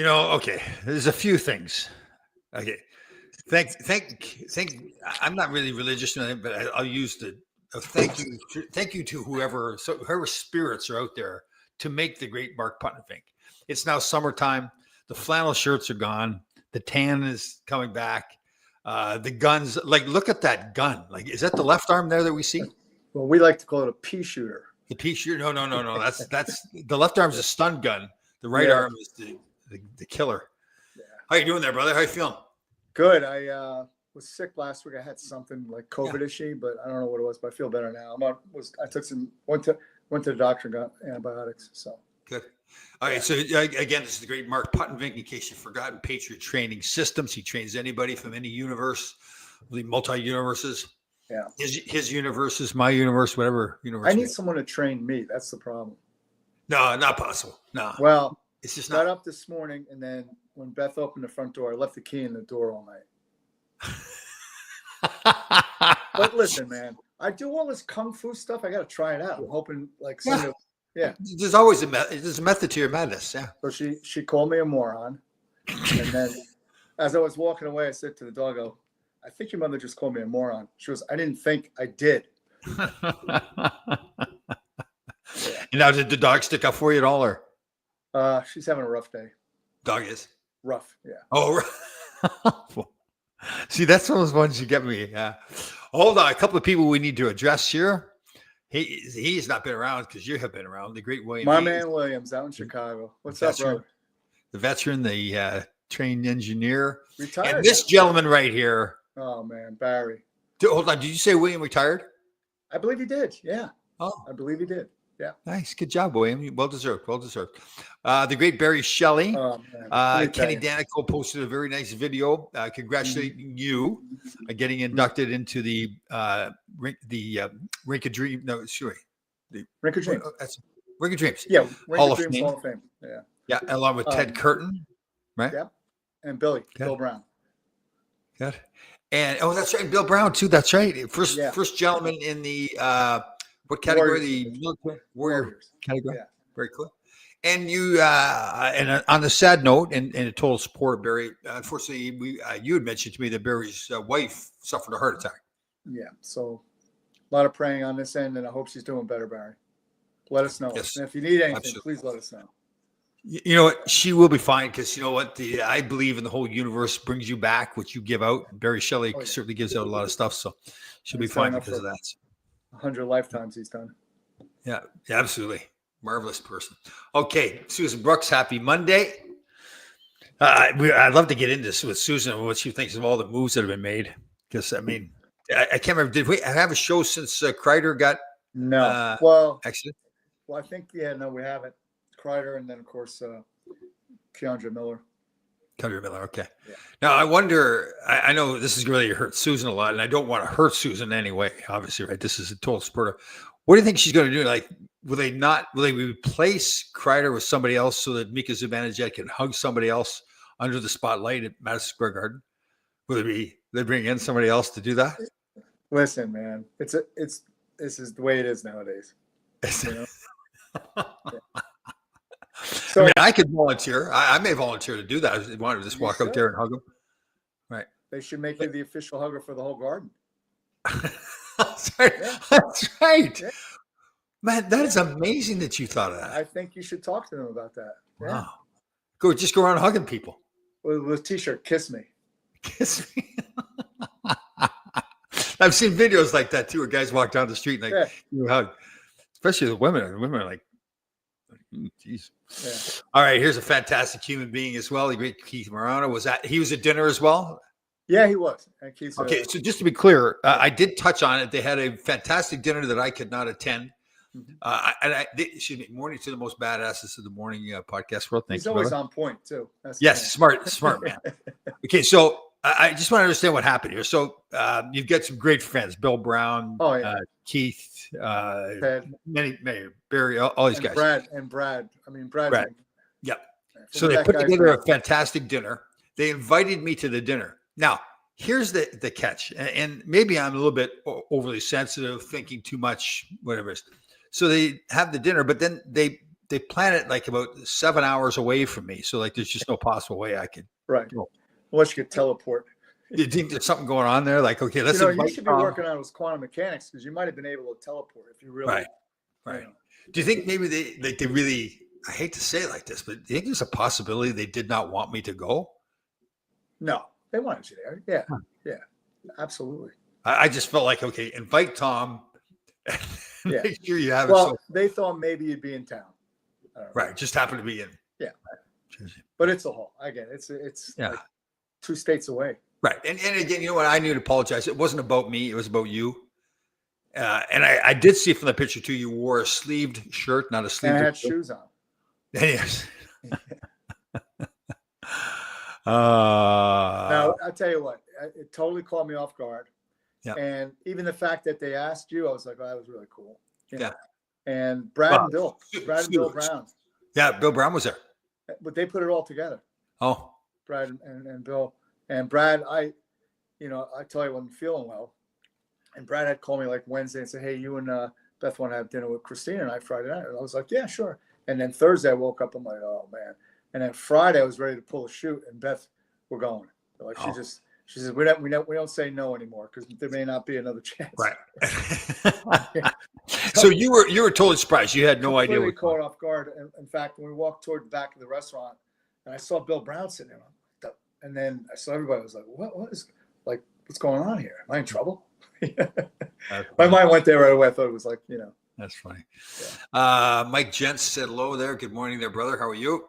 Okay. There's a few things. Okay. Thank. I'm not really religious, but I'll use the thank you to whoever spirits are out there to make the great Mark Putnam. It's now summertime. The flannel shirts are gone. The tan is coming back. The guns, like, look at that gun. Like, is that the left arm there that we see? Well, we like to call it a pea shooter. The pea shooter? No. That's the left arm's a stun gun. The right arm is the killer. Yeah. How you doing there, brother? How you feeling? Good. I was sick last week. I had something like COVID-ishy, but I don't know what it was. But I feel better now. I took went to the doctor and got antibiotics. So good. All right. So again, this is the great Mark Putnam. In case you've forgotten, Patriot Training Systems. He trains anybody from any universe, the multi-universes. Yeah. His universe is my universe, whatever universe. I need someone to train me. That's the problem. No, not possible. No. Well, it's just got up this morning, and then when Beth opened the front door, I left the key in the door all night. But listen, man, I do all this kung fu stuff. I got to try it out. I'm hoping There's always there's a method to your madness. Yeah. So she called me a moron, and then as I was walking away, I said to the doggo, I think your mother just called me a moron. She goes, I didn't think I did. And now, did the dog stick up for you at all, or? She's having a rough day. Dog is rough, yeah. Oh, see, that's one of those ones you get me. Yeah. Hold on, a couple of people we need to address here. He's not been around because you have been around. The great William. My man Williams out in Chicago. What's up, brother? The veteran, the trained engineer. Retired. And this gentleman right here. Oh man, Barry. Hold on, did you say William retired? I believe he did. Yeah. Oh, I believe he did. Yeah. Nice. Good job, William. Well deserved. Well deserved. The great Barry Shelley. Kenny Danico posted a very nice video congratulating you getting inducted into the Rink of Dreams. No, sorry. The Rink of Dreams. Rink of Dreams. Yeah. Hall of Fame. Yeah. Yeah. Along with Ted Curtin. Right. Yeah. And Bill Brown. Good. And that's right. Bill Brown too. That's right. First gentleman in the what category? The Warrior category. Yeah. Very cool. And you, and on the sad note, and a total support, Barry. Unfortunately, you had mentioned to me that Barry's wife suffered a heart attack. Yeah. So a lot of praying on this end, and I hope she's doing better, Barry. Let us know. Yes. And if you need anything, please let us know. You know what? She will be fine because you know what? I believe in the whole universe brings you back what you give out. Barry Shelley certainly gives out a lot of stuff, so she'll be fine because of that. 100 lifetimes he's done. Yeah, absolutely. Marvelous person. Okay, Susan Brooks, happy Monday. I'd love to get into this with Susan and what she thinks of all the moves that have been made. Because, I mean, I can't remember. Did we have a show since Kreider got accident? Well, I think, no, we haven't. Kreider and then, of course, Keandre Miller. Okay. Yeah. Now, I wonder, I know this is really hurt Susan a lot, and I don't want to hurt Susan anyway, obviously, right? This is a total sport. What do you think she's going to do? Like, will they replace Kreider with somebody else so that Mika Zibanejad can hug somebody else under the spotlight at Madison Square Garden? Will they bring in somebody else to do that? Listen, man, this is the way it is nowadays. You know? Yeah. So, I mean, I could volunteer. I may volunteer to do that. I wanted to just walk out there and hug him. Right. They should make you the official hugger for the whole garden. That's right. Yeah. That's right. Yeah. Man, that is amazing that you thought of that. I think you should talk to them about that. Wow. Yeah. Just go around hugging people. With a t-shirt, kiss me. Kiss me. I've seen videos like that too, where guys walk down the street and you hug. Especially the women. The women are like, geez. Yeah. All right, here's a fantastic human being as well. The great Keith Morano was at dinner as well. Yeah, he was. Okay, so just to be clear, I did touch on it. They had a fantastic dinner that I could not attend. Excuse me, Morning to the Most Badasses of the Morning podcast world. Thanks. He's always on point too. Yes, smart man. Okay, so I just want to understand what happened here. So you've got some great friends, Bill Brown, Keith, many, Barry, all these guys. Brad. Yeah. So they put together a fantastic dinner. They invited me to the dinner. Now, here's the catch. And maybe I'm a little bit overly sensitive, thinking too much, whatever it is. So they have the dinner, but then they they plant it like about 7 hours away from me. So like, there's just no possible way I could. Right. Cool. Unless you could teleport. You think there's something going on there? Like, okay, let's. You invite should be Tom. working on those quantum mechanics because you might have been able to teleport if you really. Right. Do you think maybe they really? I hate to say it like this, but do you think there's a possibility they did not want me to go? No, they wanted you there. Yeah. Yeah. Absolutely. I just felt like, okay, invite Tom. Yeah. Make sure you have Well, they thought maybe you'd be in town. Right. Just happened to be in. Yeah. Right. But it's a haul. Again, it's like 2 states away. Right. And again, you know what? I need to apologize. It wasn't about me. It was about you. And I did see from the picture too, you wore a sleeved shirt, not a sleeved. And I had shoes on. Yes. Now, I'll tell you what, it totally caught me off guard. Yeah. And even the fact that they asked you, I was like, oh, that was really cool. Yeah. And Brad and Bill Brown. Yeah, Bill Brown was there. But they put it all together. Oh. Brad and Bill. And Brad, I tell you, I wasn't feeling well. And Brad had called me like Wednesday and said, hey, you and Beth want to have dinner with Christina and I Friday night. And I was like, yeah, sure. And then Thursday I woke up, I'm like, oh man. And then Friday I was ready to pull a shoot and Beth, we're going. Like she says, we don't say no anymore because there may not be another chance. Right. So you were totally surprised. You had no idea. Completely caught off guard. In fact, when we walked toward the back of the restaurant and I saw Bill Brown sitting there, and then I saw everybody. I was like, what's going on here? Am I in trouble? My mind went there right away. I thought it was like, That's funny. Yeah. Mike Gents said hello there. Good morning there, brother. How are you?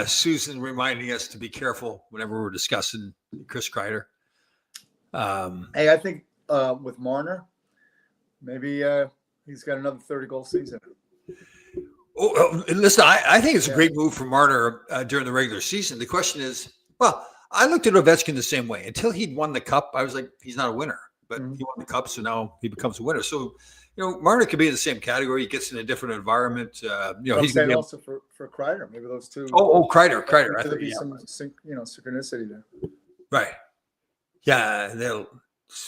Susan reminding us to be careful whenever we're discussing Chris Kreider. Hey, I think with Marner, maybe he's got another 30-goal season. Oh, listen, I think it's a great move for Marner during the regular season. The question is, well, I looked at Ovechkin the same way. Until he'd won the cup, I was like, he's not a winner. But he won the cup, so now he becomes a winner. So, Marner could be in the same category. He gets in a different environment. He's saying also for Kreider, maybe those two. Kreider. I think think some synchronicity there. Right. Yeah,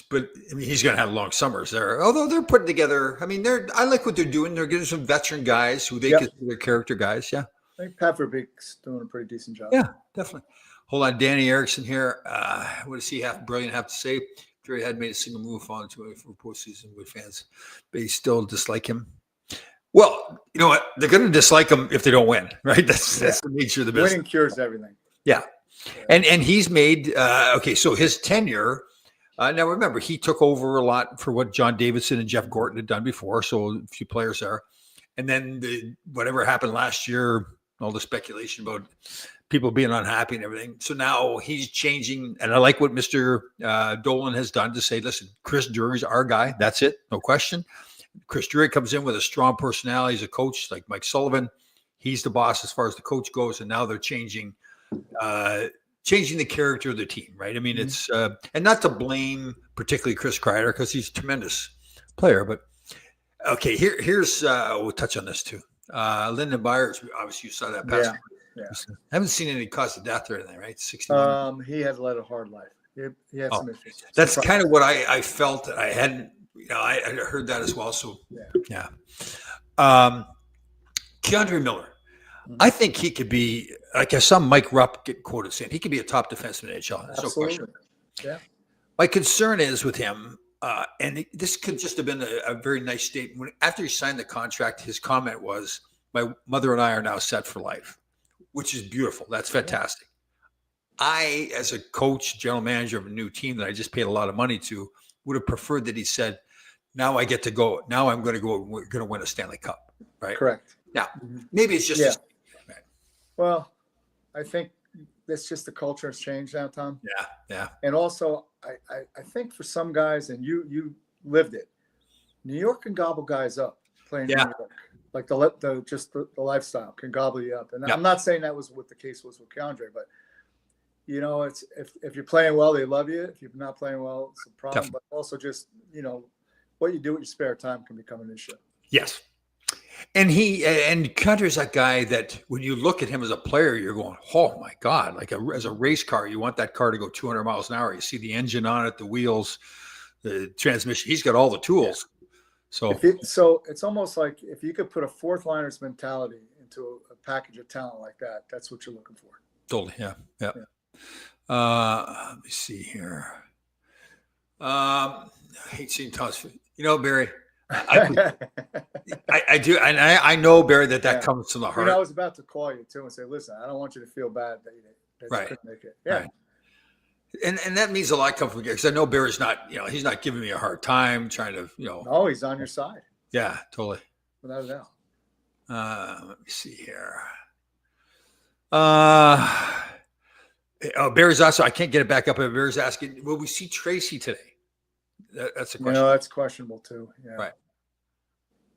but I mean, he's going to have long summers there. Although they're putting together. I mean, I like what they're doing. They're getting some veteran guys who they consider character guys. Yeah. I think Pat Verbeek's doing a pretty decent job. Yeah, definitely. Hold on, Danny Erickson here. What does he have to say? Jerry had made a single move on to for postseason with fans, but he still dislike him. Well, you know what? They're going to dislike him if they don't win, right? That's the nature of the business. Winning cures everything. Yeah. And he's made so his tenure. Now remember, he took over a lot for what John Davidson and Jeff Gorton had done before. So a few players there, and then whatever happened last year, all the speculation about people being unhappy and everything. So now he's changing, and I like what Mr. Dolan has done to say, listen, Chris Drury's our guy. That's it, no question. Chris Drury comes in with a strong personality as a coach, like Mike Sullivan. He's the boss as far as the coach goes, and now they're changing the character of the team, right? I mean, it's and not to blame particularly Chris Kreider because he's a tremendous player, but okay, here's we'll touch on this too. Lyndon Byers, obviously you saw that pass. Yeah. I haven't seen any cause of death or anything, right? 61. He had led a hard life. He had some issues. That's kind of what I felt that I hadn't, I heard that as well. So yeah. Keandre Miller. I think he could be, like I saw Mike Rupp get quoted saying, he could be a top defenseman in NHL. There's no question. Yeah. My concern is with him, and this could just have been a very nice statement. After he signed the contract, his comment was, my mother and I are now set for life, which is beautiful. That's fantastic. I, as a coach, general manager of a new team that I just paid a lot of money to, would have preferred that he said, now I get to go. Now I'm going to go. We're going to win a Stanley Cup, right? Correct. Now, maybe it's just well, I think that's just the culture has changed now, Tom. Yeah. And also, I think for some guys, and you lived it, New York can gobble guys up playing in New York. Like the lifestyle can gobble you up. And I'm not saying that was what the case was with Keandre, but it's if you're playing well, they love you. If you're not playing well, it's a problem. Definitely. But also just, what you do with your spare time can become an issue. Yes. And Keandre's that guy that when you look at him as a player, you're going, oh my God, like as a race car, you want that car to go 200 miles an hour. You see the engine on it, the wheels, the transmission. He's got all the tools. So So it's almost like if you could put a fourth liners mentality into a package of talent like that, that's what you're looking for. totally, yeah. Let me see here. I hate seeing Thomas. Barry, I do, and I know, Barry, that Yeah. comes from the heart. I was about to call you too and say, listen, I don't want you to feel bad that you Right. couldn't make it. Yeah. Right. And that means a lot coming from because I know Barry's not, he's not giving me a hard time trying to, No, he's on your side. Yeah, totally. Without a doubt. Let me see here. Barry's also, I can't get it back up. But Barry's asking, will we see Tracy today? That's a question. That's questionable too. Yeah. Right.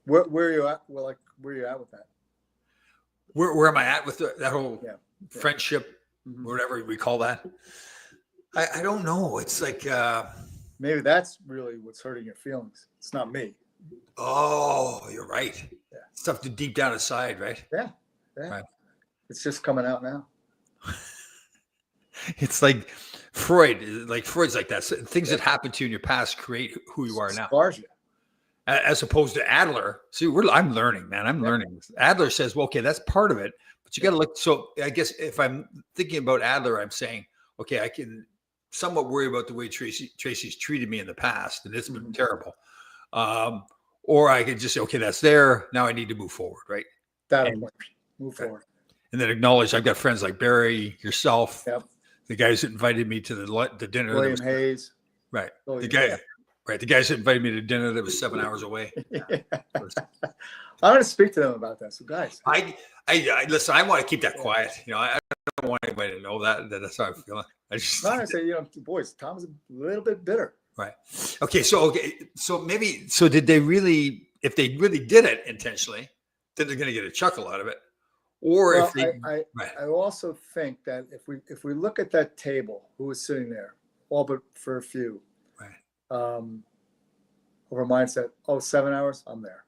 Where are you at? Well, where are you at with that? Where am I at with that whole friendship, Mm-hmm. whatever we call that? I don't know. It's like maybe that's really what's hurting your feelings. It's not me. Oh, you're right. Yeah. Stuff deep down inside, right? Yeah. Right. It's just coming out now. It's like Freud. Like Freud's like that. Things that happened to you in your past create who you are now. Scars you. As opposed to Adler. See, I'm learning, man. I'm learning. Adler says, well, okay, that's part of it, but you got to look. So I guess if I'm thinking about Adler, I'm saying, okay, I can somewhat worry about the way Tracy's treated me in the past, and it's been terrible. Or I could just say, okay, that's there. Now I need to move forward, right? Move forward. And then acknowledge I've got friends like Barry, yourself, the guys that invited me to the dinner. William Hayes. Right. The guys that invited me to dinner that was 7 hours away. I'm going to speak to them about that. So guys. I listen, I want to keep that quiet. I don't want anybody to know that. That's how I'm feeling. I say, boys, Tom's a little bit bitter. Right. Okay. So did they really, if they really did it intentionally, then they're going to get a chuckle out of it. Or if they, I also think that if we look at that table, who was sitting there, all but for a few, over mindset, 7 hours, I'm there.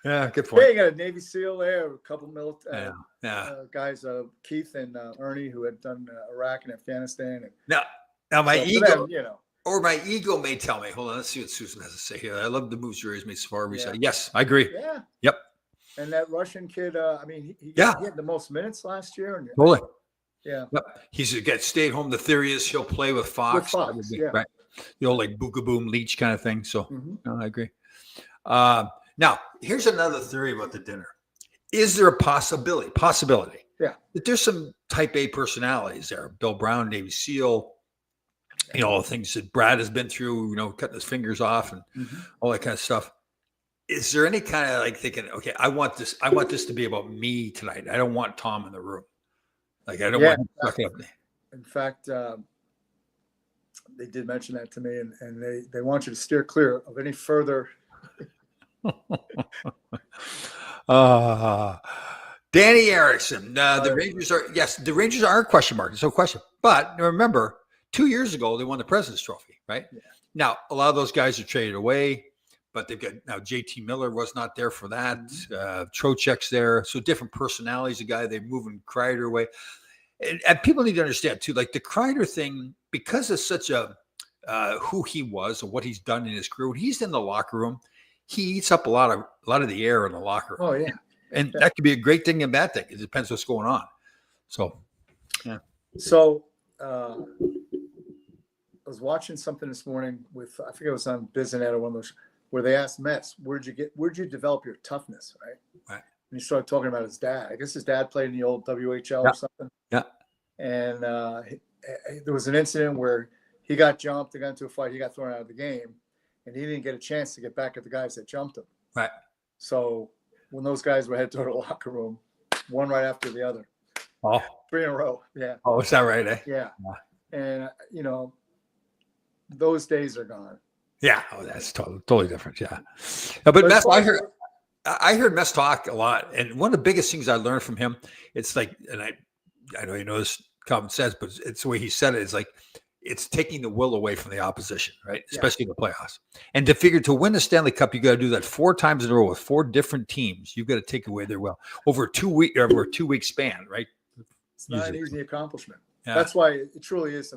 Yeah, good point. Hey, you got a Navy SEAL there, a couple military guys, Keith and Ernie, who had done Iraq and Afghanistan. And now my ego, them, or my ego may tell me. Hold on, let's see what Susan has to say here. I love the moves Jerry's made so far. Yes, I agree. Yeah. Yep. And that Russian kid, he had the most minutes last year. And, totally. Yeah. Yep. He's got stayed home. The theory is he'll play with Fox. Right. Like Booga-Boom Leach kind of thing. So no, I agree. Now, here's another theory about the dinner. Is there a possibility that there's some type A personalities there? Bill Brown, Navy SEAL, things that Brad has been through, cutting his fingers off and all that kind of stuff. Is there any kind of like thinking, okay, I want this to be about me tonight. I don't want Tom in the room. Like, I don't want him sucking up. In fact, they did mention that to me, and they want you to steer clear of any further. Danny Erickson. The Rangers are a question mark. There's no question. But remember, 2 years ago, they won the President's Trophy, right? Yeah. Now, a lot of those guys are traded away, but they've got now JT Miller was not there for that. Trocheck's there. So different personalities. The guy, they're moving Kreider away. And people need to understand, too, like the Kreider thing, because of such who he was and what he's done in his career, when he's in the locker room, he eats up a lot of the air in the locker room. Oh, yeah. And that could be a great thing and bad thing. It depends what's going on. So, yeah. So I was watching something this morning with, I think it was on Bizinet or one of those, where they asked Metz, where'd you develop your toughness, right? Right. And he started talking about his dad. I guess his dad played in the old WHL or something. Yeah. And there was an incident where he got jumped, they got into a fight, he got thrown out of the game, and he didn't get a chance to get back at the guys that jumped him. Right. So when those guys were headed to the locker room, one right after the other. Oh. 3 in a row. Yeah. Oh, is that right, eh? Yeah. And, those days are gone. Yeah. Oh, that's totally different. Yeah. But Mess, I heard Mess talk a lot. And one of the biggest things I learned from him, it's like, and I know you know this common sense, but it's the way he said it. It's like, it's taking the will away from the opposition, right? Especially in the playoffs. And to win the Stanley Cup, you got to do that 4 times in a row with 4 different teams. You've got to take away their will over a 2 week span, right? It's not an easy accomplishment. Yeah. That's why it truly is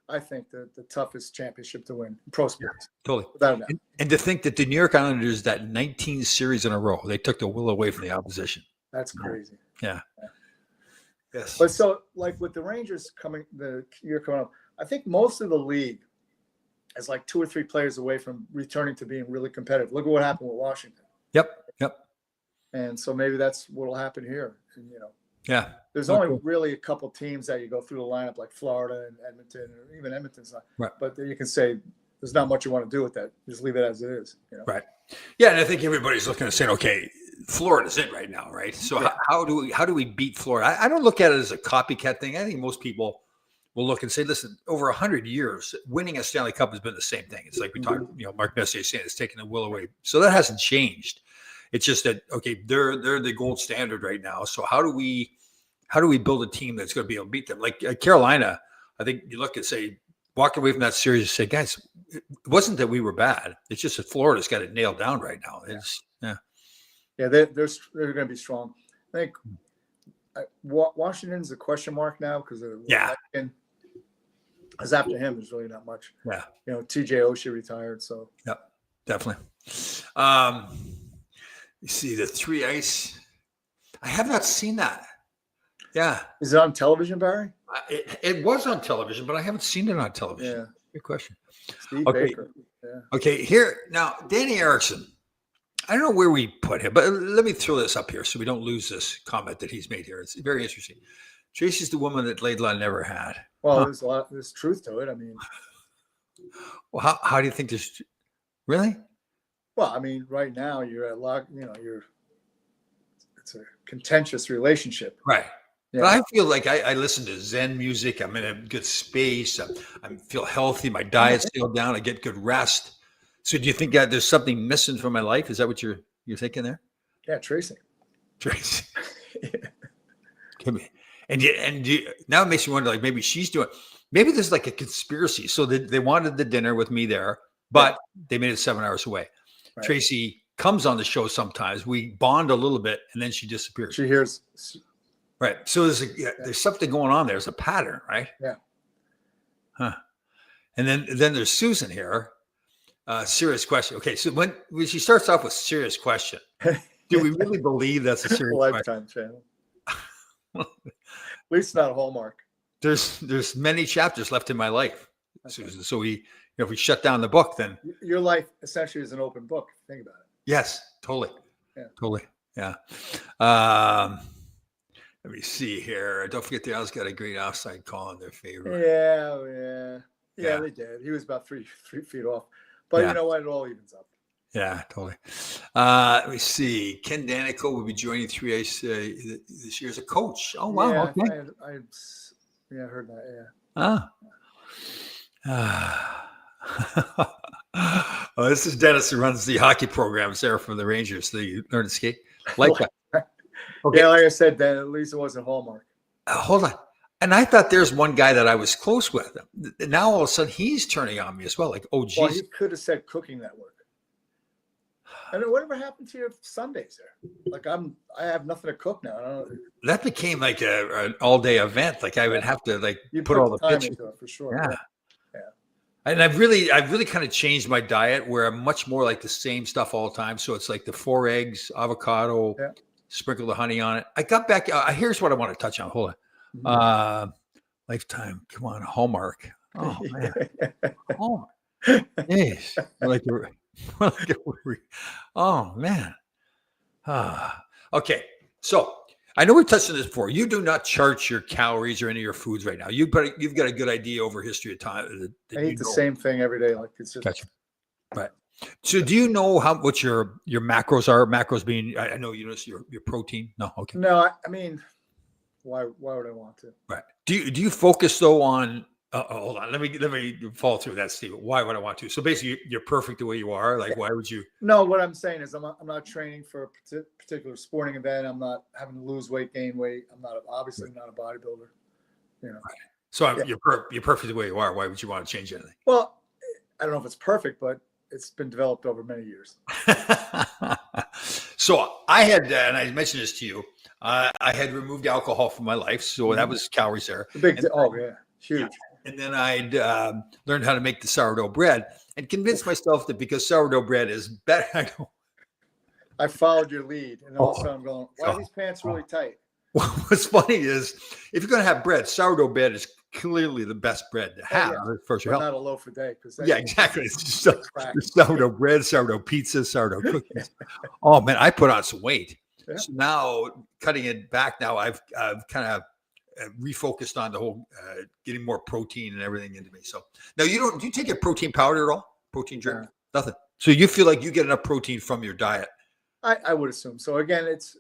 I think, the toughest championship to win in pro sports. Totally. Without a doubt. And to think that the New York Islanders, that 19 series in a row, they took the will away from the opposition. That's crazy. Yeah. Yes. But so, like with the Rangers the year coming up, I think most of the league is like 2 or 3 players away from returning to being really competitive. Look at what happened with Washington. Yep. And so maybe that's what will happen here. And, Yeah. there's only really a couple teams that you go through the lineup, like Florida and Edmonton, or even Edmonton's not. Right. But you can say there's not much you want to do with that. Just leave it as it is. Right. Yeah, and I think everybody's looking at saying, okay, Florida's it right now, right? So how do we beat Florida? I don't look at it as a copycat thing. I think most people will look and say, listen, over 100 years, winning a Stanley Cup has been the same thing. It's like we talked, Mark Messier saying it's taking the will away. So that hasn't changed. It's just that, okay, they're the gold standard right now. So how do we build a team that's going to be able to beat them? Like Carolina, I think you look and say, walk away from that series and say, guys, it wasn't that we were bad. It's just that Florida's got it nailed down right now. Yeah, they're going to be strong. I think Washington's a question mark now because as after him, there's really not much. Yeah. TJ Oshie retired, so. Yep, definitely. You see the 3 ice. I have not seen that. Yeah. Is it on television, Barry? It was on television, but I haven't seen it on television. Yeah. Good question. Steve Okay. Baker. Yeah. Okay, here now, Danny Erickson. I don't know where we put him, but let me throw this up here so we don't lose this comment that he's made here. It's very interesting. Tracy's the woman that Laidlaw never had. Well, there's truth to it. I mean, well, how do you think this? Really? Well, I mean, right now you're at it's a contentious relationship. Right. Yeah. But I feel like I listen to Zen music. I'm in a good space. I feel healthy. My diet's nailed down. I get good rest. So do you think that there's something missing from my life? Is that what you're thinking there? Yeah, Tracy. Tracy. Now it makes me wonder, like maybe she's maybe there's like a conspiracy. So they wanted the dinner with me there, but they made it 7 hours away. Right. Tracy comes on the show sometimes. We bond a little bit, and then she disappears. She hears. Right. So there's something going on there. There's a pattern, right? Yeah. Huh. And then there's Susan here. Serious question. Okay, so when she starts off with serious question, do we really believe that's a serious Lifetime question? Channel. At least not a Hallmark. There's many chapters left in my life, Susan. So if we shut down the book, then your life essentially is an open book. Think about it. Yes, totally. Yeah. Totally. Yeah. Let me see here. Don't forget the Owls got a great offside call in their favor. Yeah, they did. He was about 3 feet off. But you know what? It all evens up. Yeah, totally. Let me see. Ken Danico will be joining 3 Ice this year as a coach. Oh, wow. Yeah, okay. I heard that. Oh, this is Dennis who runs the hockey programs there for the Rangers. They learn to skate. Like that. Okay. Yeah, like I said, then at least it wasn't Hallmark. Hold on. And I thought there's one guy that I was close with. Now all of a sudden he's turning on me as well. Like, oh, geez. Well, he could have said Cooking Network. I mean, whatever happened to your Sundays there? Like, I have nothing to cook now. I don't know. That became like an all-day event. Like I would have to put all the time pictures into it for sure. Yeah. And I've really kind of changed my diet where I'm much more like the same stuff all the time. So it's like the 4 eggs, avocado, sprinkle the honey on it. I got back. Here's what I want to touch on. Hold on. Lifetime. Come on. Hallmark. Oh, man. Hallmark. Jeez. Oh, man. Okay. So I know we touched on this before. You do not chart your calories or any of your foods right now. You've got a good idea over history of time. I eat the same thing every day. Like it's just gotcha. Right. So do you know what your macros are? Macros being, I know you know your protein. No, okay. No, I mean, why would I want to? Right. Do you focus though on? Hold on. Let me follow through that, Steve. Why would I want to? So basically, you're perfect the way you are. Like, why would you? No, what I'm saying is, I'm not training for a particular sporting event. I'm not having to lose weight, gain weight. I'm obviously not a bodybuilder. You know. Right. So you're perfect the way you are. Why would you want to change anything? Well, I don't know if it's perfect, but it's been developed over many years. So I had, and I mentioned this to you, I had removed alcohol from my life. So that was calories there. Huge. and then I'd learned how to make the sourdough bread and convinced myself that because sourdough bread is better. I go, I followed your lead, and all of a Oh. sudden I'm going, why are these pants really tight? What's funny is if you're going to have bread, sourdough bread is clearly the best bread to have for But your health. not a loaf a day. Yeah, exactly. It's just sourdough bread, sourdough pizza, sourdough cookies. Oh man, I put on some weight. Yeah. So now cutting it back. Now I've kind of refocused on the whole getting more protein and everything into me. So now do you take a protein powder at all? Protein drink? No. Nothing. So you feel like you get enough protein from your diet? I would assume so. Again, it's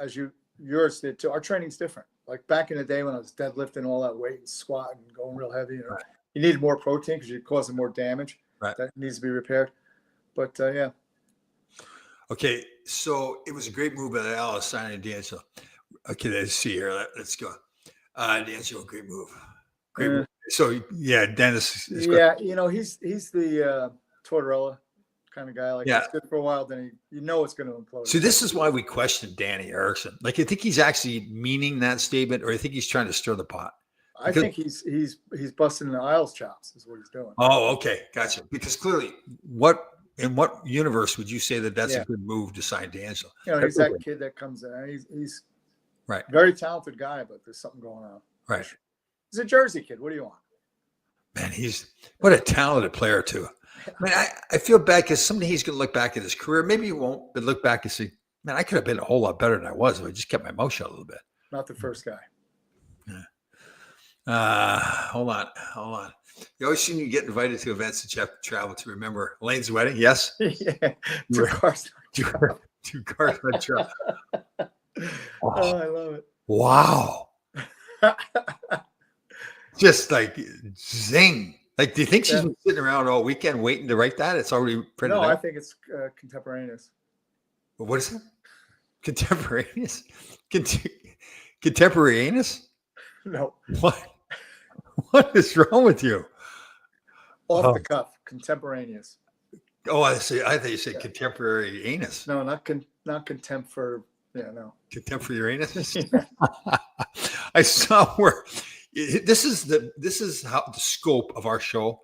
as yours did too. Our training's different. Like back in the day when I was deadlifting all that weight and squatting and going real heavy, Right. you needed more protein because you're causing more damage. Right. That needs to be repaired. But yeah. Okay, so it was a great move by Alice signing D'Angelo. Okay, let's see here. Let's go. D'Angelo, great move. Great move. So yeah, Dennis. Is Yeah, he's the Tortorella kind of guy. Like Yeah. it's good for a while, then it's going to implode. So this is why we question Danny Erickson. Like I think he's actually meaning that statement, or I think he's trying to stir the pot. I think he's busting the Isles chops is what he's doing. Oh, okay, gotcha. Because clearly, in what universe would you say that that's a good move to sign D'Angelo? He's that kid that comes in. He's right, very talented guy, but there's something going on. Right. He's a Jersey kid. What do you want? Man, what a talented player too. I mean, I feel bad because someday he's going to look back at his career. Maybe he won't, but look back and see, man, I could have been a whole lot better than I was if I just kept my mouth shut a little bit. Not the first guy. Yeah. Hold on. You always seem to get invited to events that you have to travel to. Remember Elaine's wedding? Yes. Yeah. Two cars on travel. Oh, I love it. Wow. Just like zing. Like, do you think she's been sitting around all weekend waiting to write that? It's already printed out? No, I think it's contemporaneous. What is it? Contemporaneous? Contemporaneous? No. What is wrong with you? Off the cuff, contemporaneous. Oh, I see. I thought you said contemporary anus. No, not contempt for. Yeah, no. Contempt for Uranus. I saw where this is how the scope of our show.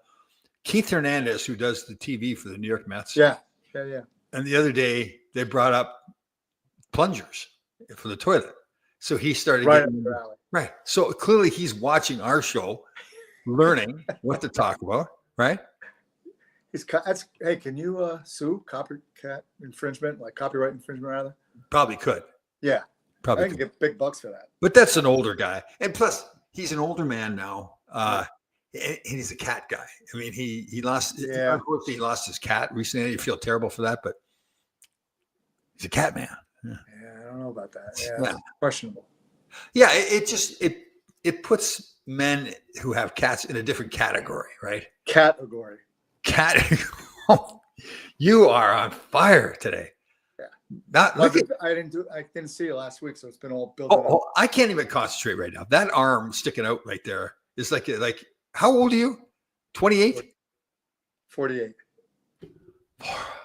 Keith Hernandez, who does the TV for the New York Mets. Yeah. And the other day they brought up plungers for the toilet. So he started right. So clearly he's watching our show, learning what to talk about, right? Hey, can you sue copycat infringement, like copyright infringement rather? Probably could. Yeah. Probably I can get big bucks for that. But that's an older guy. And plus he's an older man now. And he's a cat guy. I mean, he lost unfortunately he lost his cat recently. You feel terrible for that, but he's a cat man. Yeah, I don't know about that. Yeah. Questionable. Yeah, it puts men who have cats in a different category, right? Category. You are on fire today. Yeah. I didn't see it last week, so it's been all built up. I can't even concentrate right now. That arm sticking out right there is like how old are you? 28? 48.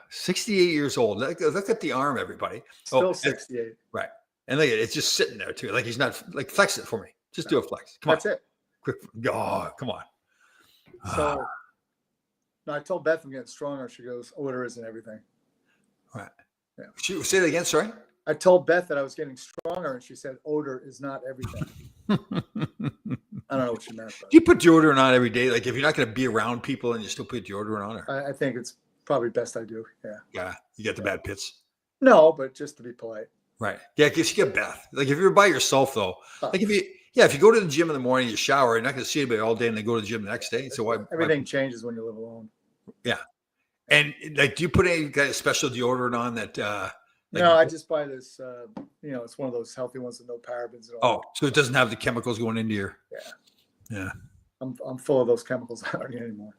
68 years old. Look at the arm, everybody. Still 68. Right. And look at it. It's just sitting there too. Like he's not like flex it for me. Just do a flex. Come on. That's it. Quick. Oh, come on. So no, I told Beth I'm getting stronger. She goes, odor isn't everything. Right. Yeah. Say that again, sorry. I told Beth that I was getting stronger, and she said, odor is not everything. I don't know what she meant. Do you put deodorant on every day? Like if you're not going to be around people and you still put deodorant on? Or? I think it's probably best I do. Yeah. Yeah. You get the bad pits. No, but just to be polite. Right. Yeah. Because you get Beth. Like if you're by yourself though, like if you go to the gym in the morning, you shower, you're not going to see anybody all day and then go to the gym the next day. So everything changes when you live alone. Yeah. And like, do you put any kind of special deodorant on that? No, I just buy this, it's one of those healthy ones with no parabens and all. Oh, so it doesn't have the chemicals going into your. Yeah. I'm full of those chemicals. I don't need anymore.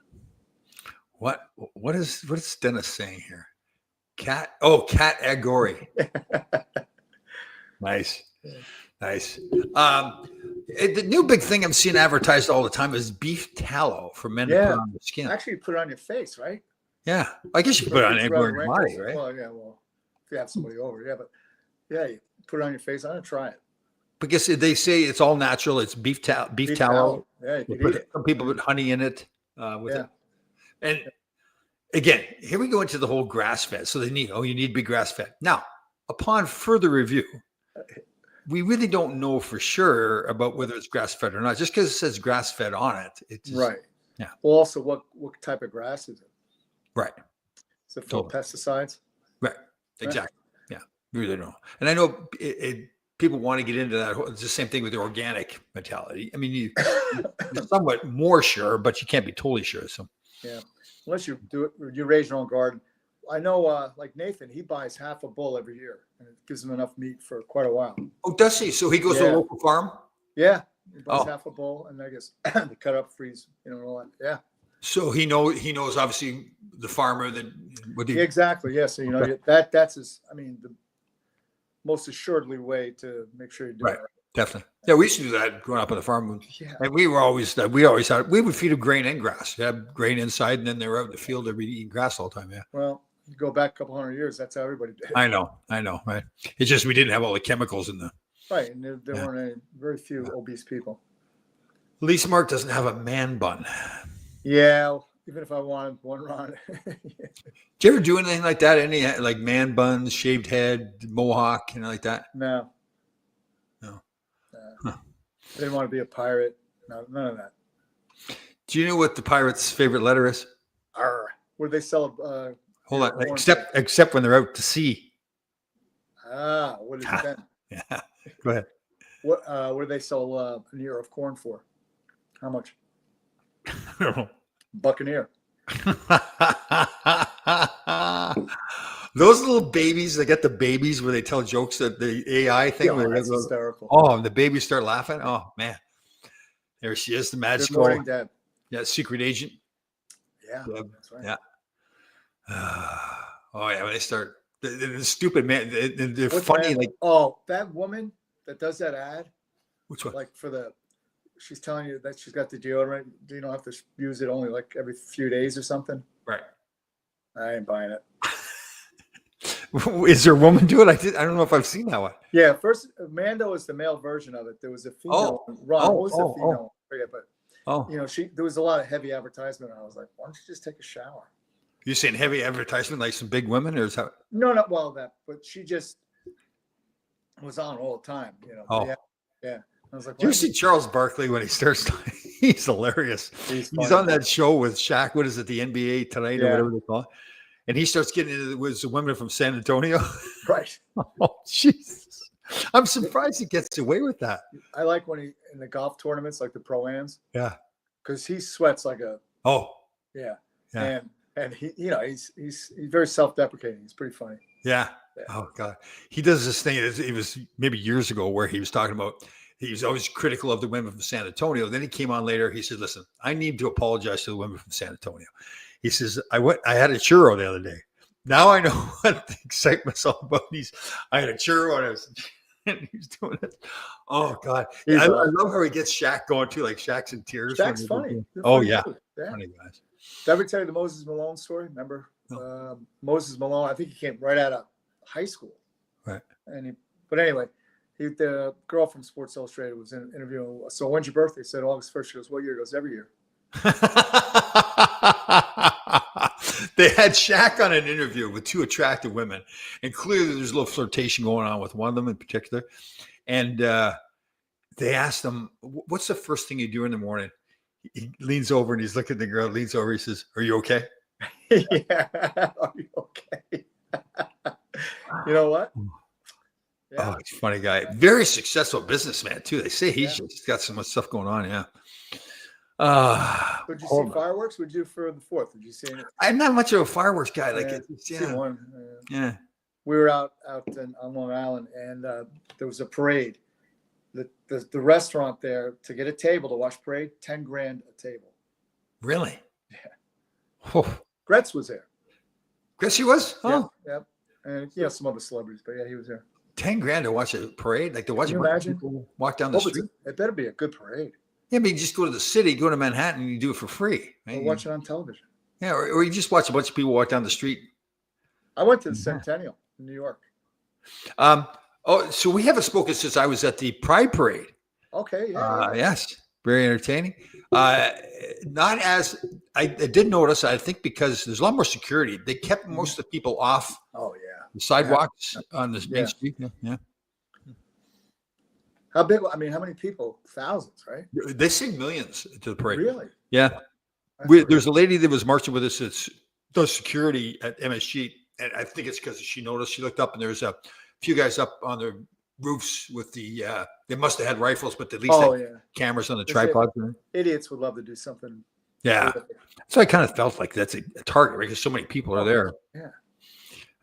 What is Dennis saying here? Cat Agori. Nice. The new big thing I'm seeing advertised all the time is beef tallow for men to put on their skin. Actually, put it on your face, right? Yeah, I guess you can put it on anywhere in your body, right? Well, yeah. Well, if you have somebody over, yeah, but yeah, you put it on your face. I'm gonna try it. because they say it's all natural. It's beef tallow. Yeah, you could eat it. Some people put honey in it with Yeah. it. And again, here we go into the whole grass fed. So you need to be grass fed. Now, upon further review, we really don't know for sure about whether it's grass fed or not. Just because it says grass fed on it, it's just, Right. Yeah. Well, also, what type of grass is it? right, Is it full of pesticides? right, exactly. Yeah, we really don't know. And I know people want to get into that. It's the same thing with the organic mentality. I mean, you're somewhat more sure, but you can't be totally sure. So Yeah, unless you raise your own garden. I know, like Nathan, he buys half a bull every year, and it gives him enough meat for quite a while. oh, does he? So he goes to a Yeah. local farm. Yeah, he buys Oh. half a bull, and I guess they cut up, freeze, and all that. Yeah, So he knows obviously the farmer that what yeah, exactly. Yeah, so Okay. that's his. I mean, the most assuredly way to make sure you do Right. it. Definitely. Yeah, we used to do that growing up on the farm. Yeah, And we always had, we would feed them grain and grass. You have grain inside, and then they were out in the field, they'd be eating grass all the time. Yeah. well, you go back a couple hundred years, that's how everybody did. I know. Right. It's just, we didn't have all the chemicals in the, Right, and there Yeah. weren't very few obese people. Lisa Mark doesn't have a man bun. Yeah, even if I wanted one, Ron. Do you ever do anything like that? Any like man buns, shaved head, mohawk, like that? No. No. I didn't want to be a pirate. No, none of that. Do you know what the pirate's favorite letter is? Arr. What do they sell? Hold on. Orange. Except when they're out to sea. What is it then? Yeah. Go ahead. What do they sell an ear of corn for? How much? I don't know. Buccaneer. Those little babies, they get the babies where they tell jokes, that the AI thing. Yeah, where they that's go, hysterical. oh, and the babies start laughing. Oh man, there she is, the Good magical, morning, Dad. secret agent. Yeah, Yeah. that's right. Yeah. Oh yeah, when they start the stupid man, they're What's funny. that? Like Oh, that woman that does that ad, which one? like she's telling you that she's got the deodorant. You don't have to use it only like every few days or something. Right. I ain't buying it. Is there a woman do it? I don't know if I've seen that one. Yeah, first Mando is the male version of it. There was a female one. Ron, what was the female one? I forget, but Oh, there was a lot of heavy advertisement. And I was like, why don't you just take a shower? you're saying heavy advertisement, like some big women, or is that? No, not well that, but she just was on all the time. Oh. Yeah. I was like, Do you why see Charles Barkley when he starts? He's hilarious. He's He's funny. on that show with Shaq. What is it? The NBA Tonight or Yeah. whatever they call it. And he starts getting into it with the women from San Antonio. Right. Oh, Jesus. I'm surprised he gets away with that. I like when he in the golf tournaments, like the pro-ams, Yeah. because he sweats like a Oh, yeah. Yeah. And he, he's very self-deprecating. He's pretty funny. yeah. Yeah. Oh, God. He does this thing. It was maybe years ago where he was talking about, he was always critical of the women from San Antonio. Then he came on later. He said, listen, I need to apologize to the women from San Antonio. He says, I had a churro the other day. Now I know what the excitement's all about. I had a churro and he's doing it. Oh, God. He's I awesome. love how he gets Shaq going too, like Shaq's in tears. when Shaq's they do funny. it. They're Oh, funny yeah. too. Yeah. Funny guys. Did I ever tell you the Moses Malone story? Remember Moses Malone? I think he came right out of high school. Right. But anyway, the girl from Sports Illustrated was interviewing. So when's your birthday? He said August 1st. She goes, what year? He goes, every year. They had Shaq on an interview with two attractive women, and clearly there's a little flirtation going on with one of them in particular. And they asked him, "What's the first thing you do in the morning?" He leans over and he's looking at the girl. Leans over. He says, "Are you okay?" Yeah. Are you okay? You know what? Yeah. Oh, he's a funny guy. Very successful businessman too. They say he's Yeah. just got so much stuff going on. Yeah. Did you see fireworks? What did you do for the 4th? Did you see it? I'm not much of a fireworks guy. Like, Yeah, it's, see yeah, one. yeah. We were out on Long Island, and there was a parade. The restaurant there, to get a table to watch parade, $10,000 a table. Really? Yeah. Oh, Gretz was there. Chris, he was. Oh, Yeah. And some other celebrities, but yeah, he was there. $10,000 to watch a parade, like to watch Can a you bunch of imagine? people walk down the street. It better be a good parade. Yeah, but you just go to the city, go to Manhattan, and you do it for free. Or Right? watch it on television. Yeah, or you just watch a bunch of people walk down the street. I went to the Centennial in New York. Oh, so we haven't spoken since I was at the Pride Parade. Okay, yeah. Yes, very entertaining. Not as I did notice. I think because there's a lot more security, they kept most of the people off Oh yeah. the sidewalks on the Yeah. main street. Yeah, How big? I mean, how many people? Thousands, right? they sing millions to the parade. Really? Yeah, That's great. there's a lady that was marching with us that does security at MSG, and I think it's because she noticed. She looked up, and there's a few guys up on the roofs with the. They must have had rifles, but at least Oh had yeah. cameras on the That's it. tripods. Idiots would love to do something. Yeah. terrific. So I kind of felt like that's a target because so many people are there. Yeah.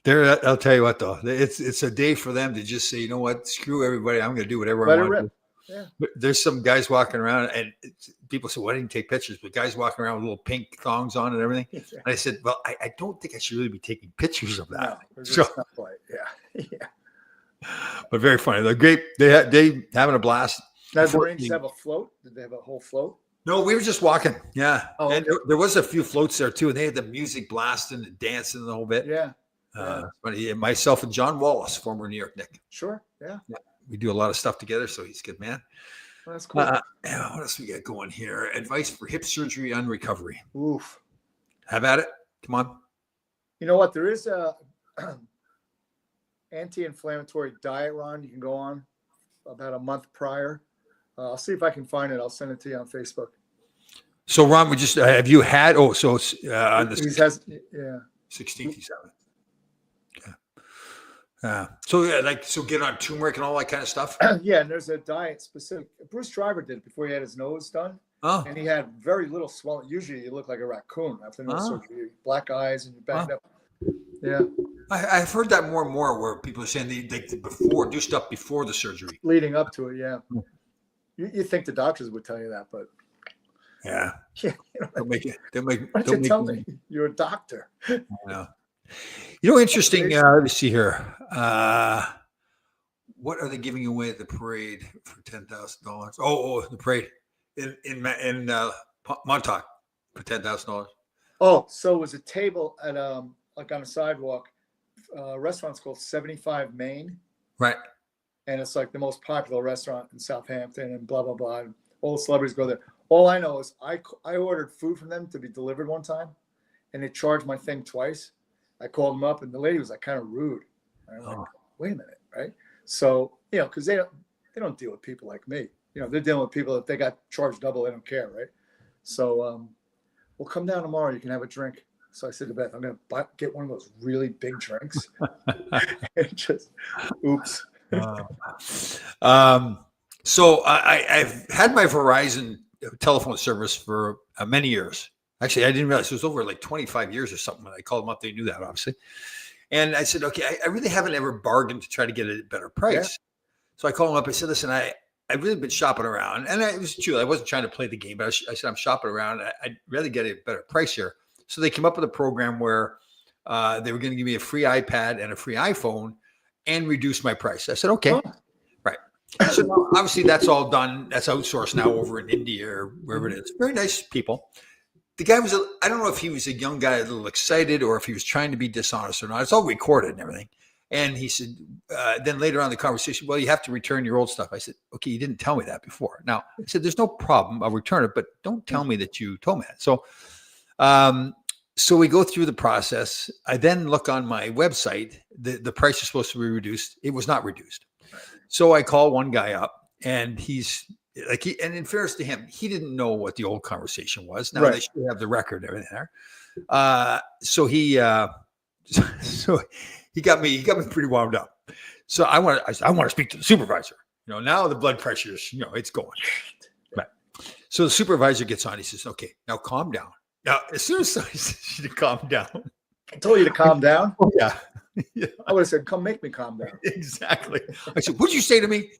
There, I'll tell you what though, it's a day for them to just say, you know what, screw everybody. I'm going to do whatever Let I it want. rip. Yeah. But there's some guys walking around, and people say, "Why didn't you take pictures?" But guys walking around with little pink thongs on and everything. Yeah. And I said, "Well, I don't think I should really be taking pictures of No, that." it's So- just not quite. Yeah. Yeah. But very funny. They're great. They having a blast. Now, did the Unfortunately- Rangers have a float? Did they have a whole float? No, we were just walking. Yeah, Oh, and okay. there was a few floats there too, and they had the music blasting and dancing the whole bit. Yeah. But myself and John Wallace, former New York Nick, Sure. Yeah. we do a lot of stuff together. So he's a good man. Well, that's cool. Yeah, what else we got going here? Advice for hip surgery on recovery. Oof. Have at it. Come on. You know what? There is a anti-inflammatory diet, Ron, you can go on about a month prior. I'll see if I can find it. I'll send it to you on Facebook. So Ron, we just have you had? Oh, so it's on the He has, yeah. 16th, 7th. Yeah. So get on turmeric and all that kind of stuff. Yeah, and there's a diet specific. Bruce Driver did it before he had his nose done, Oh, and he had very little swelling. Usually, you look like a raccoon after nose Oh. surgery. Black eyes, and you back Oh. up. Yeah, I've heard that more and more where people are saying they do stuff before the surgery. leading up to it. Yeah, Hmm. you think the doctors would tell you that, but Yeah. yeah, you know, They'll make it. They'll make. why They'll don't you make tell me you're a doctor? Yeah. You know, interesting. Let me see here. What are they giving away at the parade for $10,000? Oh, the parade in Montauk for $10,000. Oh, so it was a table at like on a sidewalk. Restaurant's called 75 Main, Right. and it's like the most popular restaurant in Southampton, and blah blah blah. And all the celebrities go there. All I know is I ordered food from them to be delivered one time, and they charged my thing twice. I called them up, and the lady was like kind of rude. And I'm like, Oh. wait a minute, right? So because they don't deal with people like me. They're dealing with people that they got charged double. They don't care, right? So we'll come down tomorrow. You can have a drink. So I said to Beth, I'm going to get one of those really big drinks. And just, oops. So I've had my Verizon telephone service for many years. Actually, I didn't realize it was over like 25 years or something. When I called them up, they knew that, obviously. And I said, okay, I really haven't ever bargained to try to get a better price. Yeah. So I called them up. I said, listen, I've really been shopping around. And it was true. I wasn't trying to play the game, but I said, I'm shopping around. I'd rather get a better price here. So they came up with a program where they were going to give me a free iPad and a free iPhone and reduce my price. I said, okay. Oh. Right. So now, obviously that's all done. That's outsourced now over in India or wherever it is. Very nice people. The guy was, I don't know if he was a young guy, a little excited, or if he was trying to be dishonest or not. It's all recorded and everything. And he said, then later on in the conversation, well, you have to return your old stuff. I said, okay, you didn't tell me that before. Now, I said, there's no problem. I'll return it, but don't tell me that you told me that. So we go through the process. I then look on my website. The price is supposed to be reduced. It was not reduced. So I call one guy up, and he's like, and in fairness to him, he didn't know what the old conversation was. Now Right. they should have the record and everything there. So he got me pretty wound up. So I want to speak to the supervisor. Now the blood pressure is, it's going. Right. So the supervisor gets on. He says, okay, now calm down. Now, as soon as I said to calm down. I told you to calm down. Oh, yeah. Yeah, I would have said, come make me calm down. exactly. I said, what'd you say to me?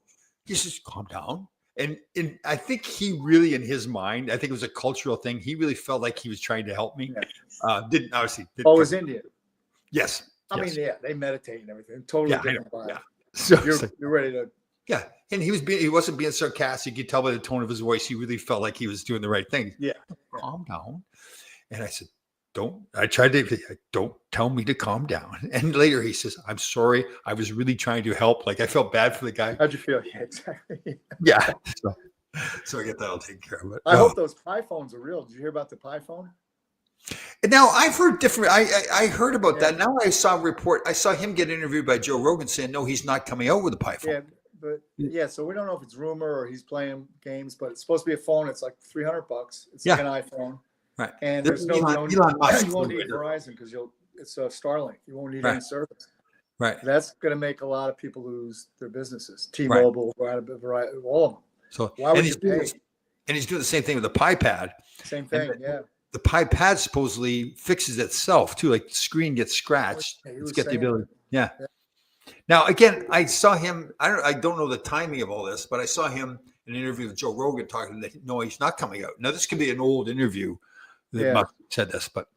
He says, calm down. And I think he really, in his mind, I think it was a cultural thing. He really felt like he was trying to help me. Didn't. Oh, it was Indian. Yes. I mean, yeah, they meditate and everything. Totally different vibe. Yeah. So You're ready to. yeah, and he wasn't being sarcastic. You could tell by the tone of his voice, he really felt like he was doing the right thing. Yeah. Calm down. And I said, I tried to, don't tell me to calm down. And later he says, I'm sorry. I was really trying to help. Like I felt bad for the guy. How'd you feel? Yeah, exactly. Yeah. So I get that all taken care of. But, I hope those Pi phones are real. Did you hear about the Pi phone? now I've heard different. I heard about Yeah. that. Now I saw a report. I saw him get interviewed by Joe Rogan saying, no, he's not coming out with a Pi phone. Yeah, but yeah, so we don't know if it's rumor or he's playing games, but it's supposed to be a phone. It's like $300. It's like an iPhone. Right. And there's no Elon Musk. you won't need Verizon because it's Starlink. You won't need any service. Right. That's going to make a lot of people lose their businesses. T-Mobile, Verizon, all of them. So why would you pay? And he's doing the same thing with the Pi Pad. Same thing, yeah. The Pi Pad supposedly fixes itself too. Like the screen gets scratched. It's got the ability. Yeah. Now again, I saw him. I don't know the timing of all this, but I saw him in an interview with Joe Rogan talking that no, he's not coming out. Now this could be an old interview that Musk said this, but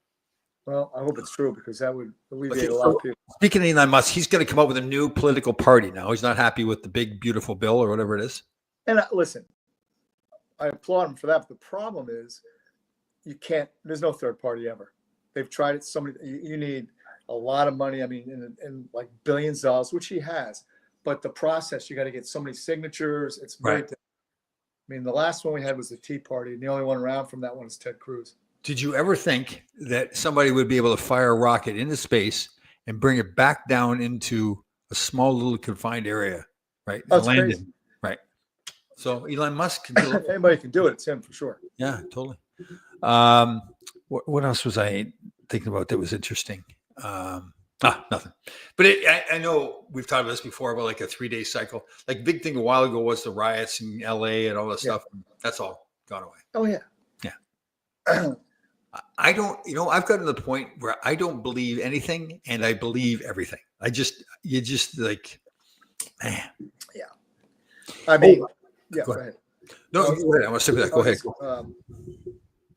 well, I hope it's true because that would alleviate a lot of people. Speaking of Elon Musk, he's going to come up with a new political party now. He's not happy with the big beautiful bill or whatever it is. And listen, I applaud him for that. But the problem is, there's no third party ever. They've tried it. You need a lot of money. I mean, in like billions of dollars, which he has. But the process, you got to get so many signatures. It's very difficult. I mean, the last one we had was the Tea Party, and the only one around from that one is Ted Cruz. Did you ever think that somebody would be able to fire a rocket into space and bring it back down into a small little confined area, right? That's crazy. Right. So Elon Musk can do it. Anybody can do it. It's him for sure. Yeah, totally. What else was I thinking about that was interesting? Nothing. But I know we've talked about this before about like a 3-day cycle. Like big thing a while ago was the riots in LA and all that stuff. That's all gone away. Oh yeah. Yeah. I don't, I've gotten to the point where I don't believe anything and I believe everything. You just like, man. Yeah. I mean, go ahead. No, go ahead. I want to stick with that. Go ahead.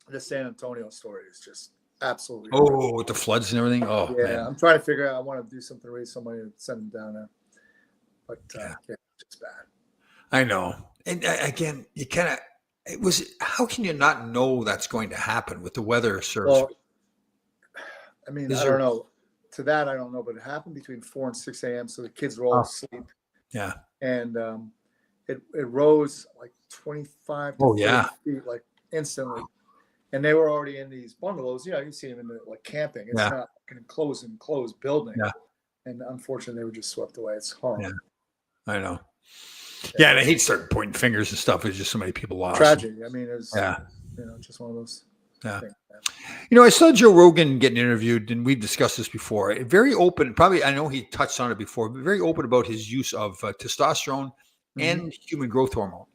The San Antonio story is just absolutely. Oh, with the floods and everything. Oh, yeah. Man. I'm trying to figure out. I want to do something to raise somebody and send them down there, but it's bad. I know. And again, you kind of. How can you not know that's going to happen with the weather service? Well, I mean, I don't know. To that, I don't know, but it happened between 4 and 6 a.m. So the kids were all asleep. Yeah. And it rose like 25 to 30 feet, like instantly. And they were already in these bungalows. You see them in the camping. It's not an enclosed building. Yeah. And unfortunately, they were just swept away. It's horrible. Yeah. I know. Yeah, and I hate starting pointing fingers and stuff. There's just so many people lost. Tragedy. I mean, it's just one of those. Yeah. Things. I saw Joe Rogan getting interviewed, and we've discussed this before. Very open. Probably, I know he touched on it before, but very open about his use of testosterone and human growth hormone.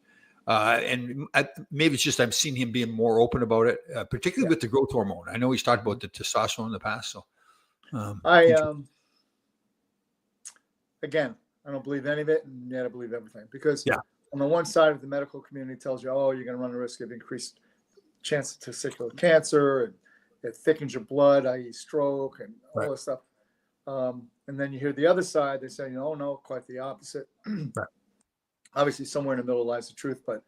And maybe it's just I've seen him being more open about it, particularly with the growth hormone. I know he's talked about the testosterone in the past. So, again. I don't believe any of it, and yet I believe everything. Because on the one side of the medical community tells you, oh, you're going to run the risk of increased chance of testicular cancer, and it thickens your blood, i.e. stroke, and all this stuff. And then you hear the other side, they say, oh, no, quite the opposite. Obviously, somewhere in the middle lies the truth, but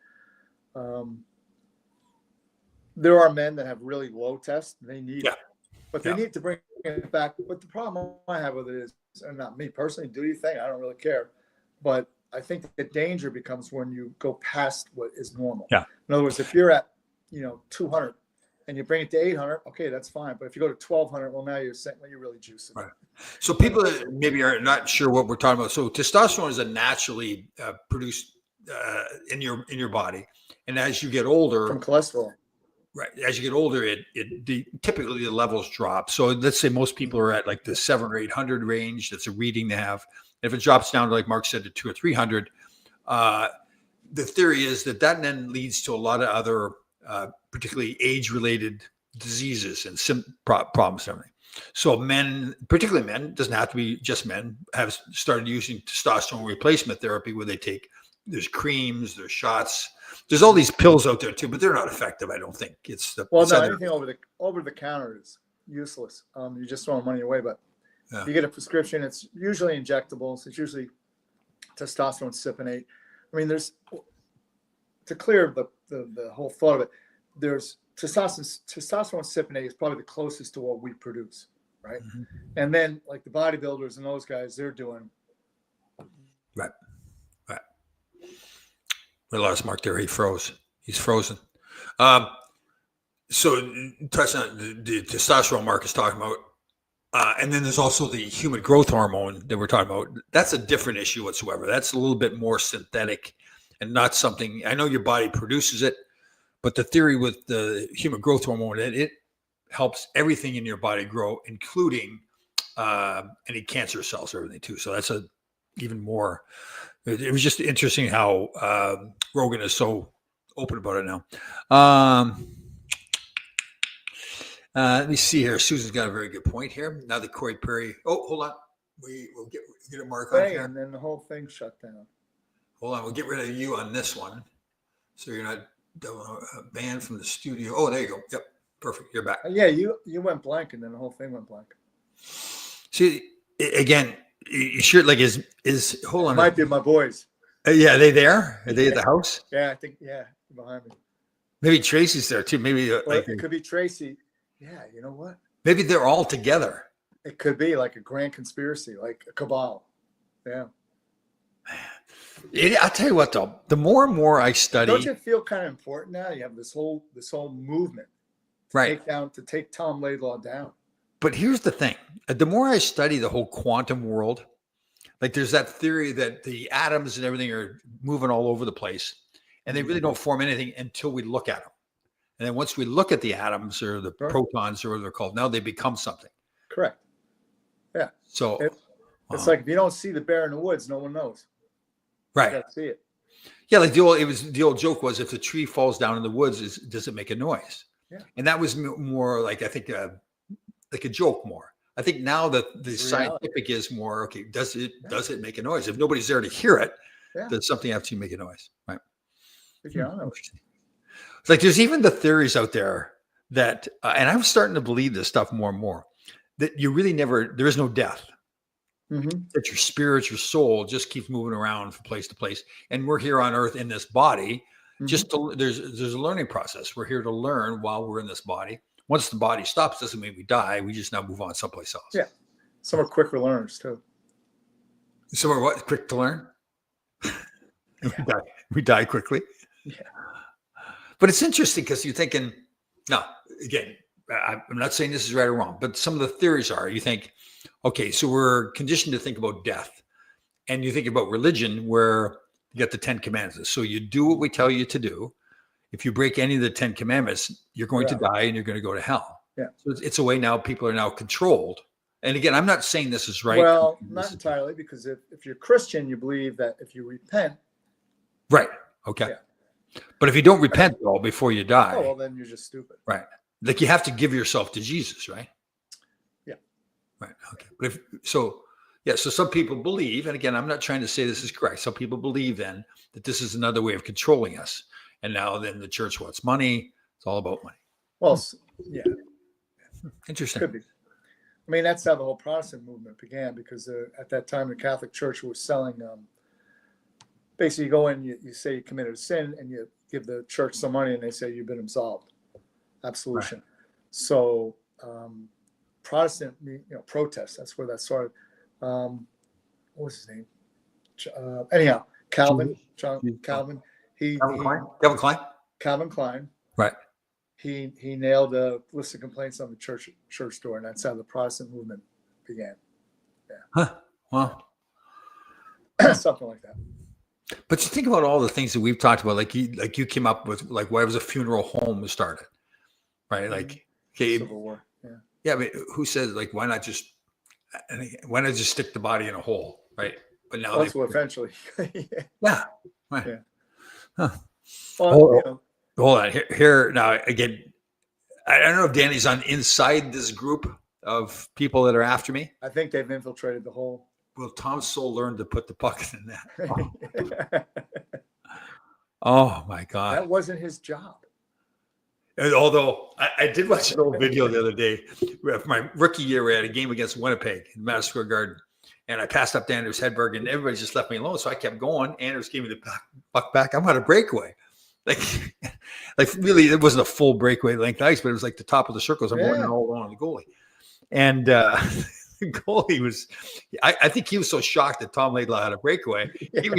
there are men that have really low tests. They need it. But they need to bring it back. But the problem I have with it is, and not me personally, do your thing. I don't really care. But I think the danger becomes when you go past what is normal. Yeah. In other words, if you're at, 200 and you bring it to 800, okay, that's fine. But if you go to 1200, well, now you're saying, well, you're really juicing. Right. So people that maybe are not sure what we're talking about. So testosterone is a naturally produced in your body. And as you get older. From cholesterol. Right. As you get older, typically the levels drop. So let's say most people are at like the 700 or 800 range. That's a reading they have. If it drops down to, like Mark said, to 200 or 300, the theory is that then leads to a lot of other, particularly age-related diseases and problems and everything. So men, particularly men, doesn't have to be just men, have started using testosterone replacement therapy where they take, there's creams, there's shots. There's all these pills out there too, but they're not effective. I don't think anything over the counter is useless. You're just throwing money away. But if you get a prescription, it's usually injectables. It's usually testosterone cypionate. I mean, there's to clear the whole thought of it. There's testosterone cypionate is probably the closest to what we produce, right? Mm-hmm. And then like the bodybuilders and those guys, they're doing. Right. We lost Mark there. He froze. He's frozen. So touching on the testosterone Mark is talking about. And then there's also the human growth hormone that we're talking about. That's a different issue whatsoever. That's a little bit more synthetic and not something, I know your body produces it, but the theory with the human growth hormone, it helps everything in your body grow, including any cancer cells, everything too. So that's even more, it was just interesting how Rogan is so open about it now. Let me see here. Susan's got a very good point here. Now that Corey Perry. Oh, hold on. We'll get a mark on here. And then the whole thing shut down. Hold on. We'll get rid of you on this one, so you're not banned from the studio. Oh, there you go. Yep, perfect. You're back. Yeah, you went blank, and then the whole thing went blank. See, again, you sure? Like, is hold on. It might be my boys. Yeah, are they there? Are they at the house? Yeah, I think behind me. Maybe Tracy's there too. Maybe Like it could be Tracy. Yeah, you know what? Maybe they're all together. It could be like a grand conspiracy, like a cabal. Yeah. I'll tell you what, though. The more and more I study, don't you feel kind of important now? You have this whole movement, to take Tom Laidlaw down. But here's the thing: the more I study the whole quantum world, like there's that theory that the atoms and everything are moving all over the place, and they really don't form anything until we look at them. And then once we look at the atoms or the protons or what they're called, now they become something. Correct. Yeah. So it's like if you don't see the bear in the woods, no one knows. Right. You gotta see it. Yeah, like the old joke was, if the tree falls down in the woods, does it make a noise? Yeah. And that was more like, I think like a joke more. I think now that the scientific is more, okay, does it make a noise? If nobody's there to hear it, does something have to make a noise? Right. Yeah, I know. It's like there's even the theories out there that, and I'm starting to believe this stuff more and more, that you really there is no death. Mm-hmm. That your spirit, your soul just keeps moving around from place to place. And we're here on earth in this body. Mm-hmm. There's a learning process. We're here to learn while we're in this body. Once the body stops, doesn't mean we die. We just now move on someplace else. Yeah. Some are quicker learners too. Some are what? Quick to learn? We die quickly. Yeah. But it's interesting because you're thinking, no, again, I'm not saying this is right or wrong, but some of the theories are, you think, okay, so we're conditioned to think about death. And you think about religion where you got the 10 commandments. So you do what we tell you to do. If you break any of the 10 commandments, you're going to die and you're going to go to hell. Yeah. So it's a way now people are now controlled. And again, I'm not saying this is right. Well, not entirely, because if you're Christian, you believe that if you repent. Right. Okay. Yeah. But if you don't repent at all before you die. Oh, well, then you're just stupid. Right. Like you have to give yourself to Jesus, right? Yeah. Right. Okay. But so some people believe, and again, I'm not trying to say this is correct. Some people believe then that this is another way of controlling us. And now then the church wants money. It's all about money. Well, yeah. Interesting. Could be. I mean, that's how the whole Protestant movement began, because at that time, the Catholic Church was selling, basically you go in, you say you committed a sin, and you give the church some money, and they say you've been absolved. Absolution. Right. So Protestant, protest, that's where that started. What was his name? Anyhow, Calvin. Calvin Klein. Calvin Klein. Right. He nailed a list of complaints on the church door, and that's how the Protestant movement began. Yeah. Huh. Wow. Something like that. But you think about all the things that we've talked about, like you came up with, like, why was a funeral home started, right? Like, okay, Civil War. Yeah. Yeah, I mean, who says, like, why not just stick the body in a hole, right? But now that's what eventually. Yeah. Right. Yeah. Huh. Well, hold on here now. Again, I don't know if Danny's inside this group of people that are after me. I think they've infiltrated the whole. Well, Tom Sowell learned to put the puck in that. Oh my God. That wasn't his job. And although I did watch an old video the other day, my rookie year, we had a game against Winnipeg in Madison Square Garden. And I passed up to Anders Hedberg, and everybody just left me alone. So I kept going. Anders gave me the puck back. I'm on a breakaway. like, like really, it wasn't a full breakaway length ice, but it was like the top of the circles. I'm going Yeah. all along the goalie, and the goalie was. I think he was so shocked that Tom Laidlaw had a breakaway. He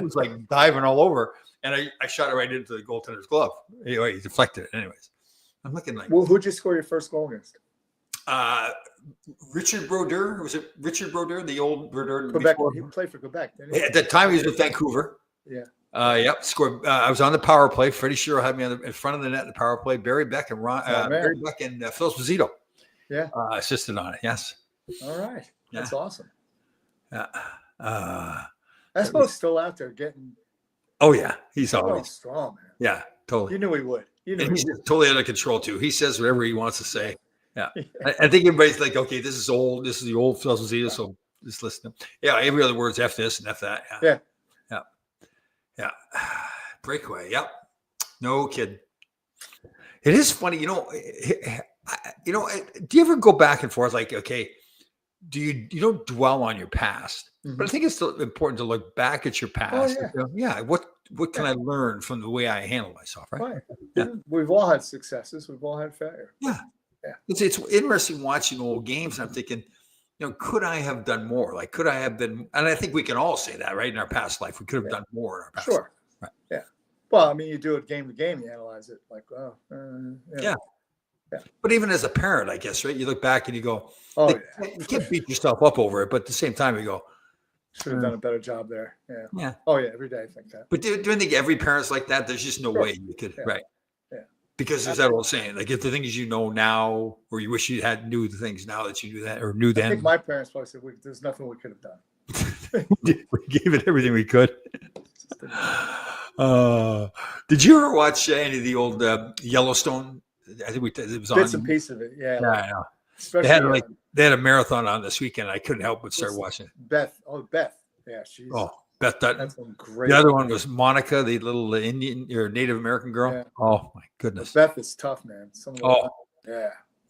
was like diving all over, and I shot it right into the goaltender's glove. Anyway, he deflected it. Anyways, I'm looking like. Well, who'd you score your first goal against? Richard Brodeur. Was it Richard Brodeur, the old Brodeur? Quebec. Before? He played for Quebec, didn't he? At that time, he was with Vancouver. Yeah. Yep. Scored. I was on the power play. Freddie Shero had me in front of the net in the power play. Barry Beck and Barry Beck and Phil Esposito. Yeah. Assisted on it. Yes. All right. That's awesome. Yeah. Espo's still out there getting. Oh yeah, he's always strong, man. Yeah, totally. You knew he would. And he's totally under control too. He says whatever he wants to say. Yeah. I think everybody's like, okay, this is old. This is the old Phil Esposito, so just listen. Yeah, every other word's F this and F that. Yeah. Yeah. Breakaway. Yep. No kid. It is funny, do you ever go back and forth like, okay, you don't dwell on your past, but I think it's still important to look back at your past. Oh, yeah. What can I learn from the way I handle myself? Right. Yeah. We've all had successes. We've all had failure. Yeah. It's interesting watching old games. And I'm thinking, could I have done more? Like, could I have been? And I think we can all say that, right? In our past life, we could have done more in our past life. Right. Yeah. Well, I mean, you do it game to game. You analyze it like, yeah. But even as a parent, I guess, right? You look back and you go, you can't beat yourself up over it. But at the same time, you go, should have done a better job there. Yeah. Yeah. Oh, yeah. Every day I think that. But do you think every parent's like that? There's just no way you could, right? Yeah. Because there's that old saying, like, if the things you know now, or you wish you had knew the things now that you knew that or knew then. I think my parents probably said, there's nothing we could have done. We gave it everything we could. Did you ever watch any of the old Yellowstone? I think it was on bits and pieces of it. Yeah. I know. They had a marathon on this weekend. I couldn't help but start watching it. Beth. Yeah, she's. Oh, Beth Dutton. That's one great. The other one was Monica, the little Indian or Native American girl. Yeah. Oh my goodness. Beth is tough, man.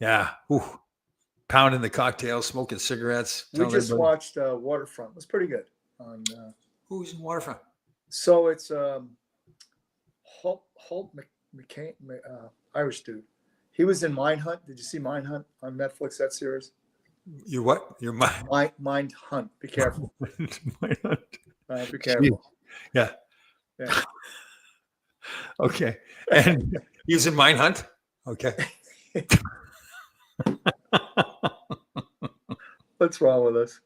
Yeah. Ooh. Pounding the cocktails, smoking cigarettes. We just watched Waterfront. It was pretty good. On who's in Waterfront? So it's Holt McCain, Irish dude. He was in Mindhunt. Did you see Mindhunt on Netflix? That series. You what? Your Mindhunt. Be careful. Mindhunt. Be careful. Yeah. Okay. And he was in Mindhunt. Okay. What's wrong with us?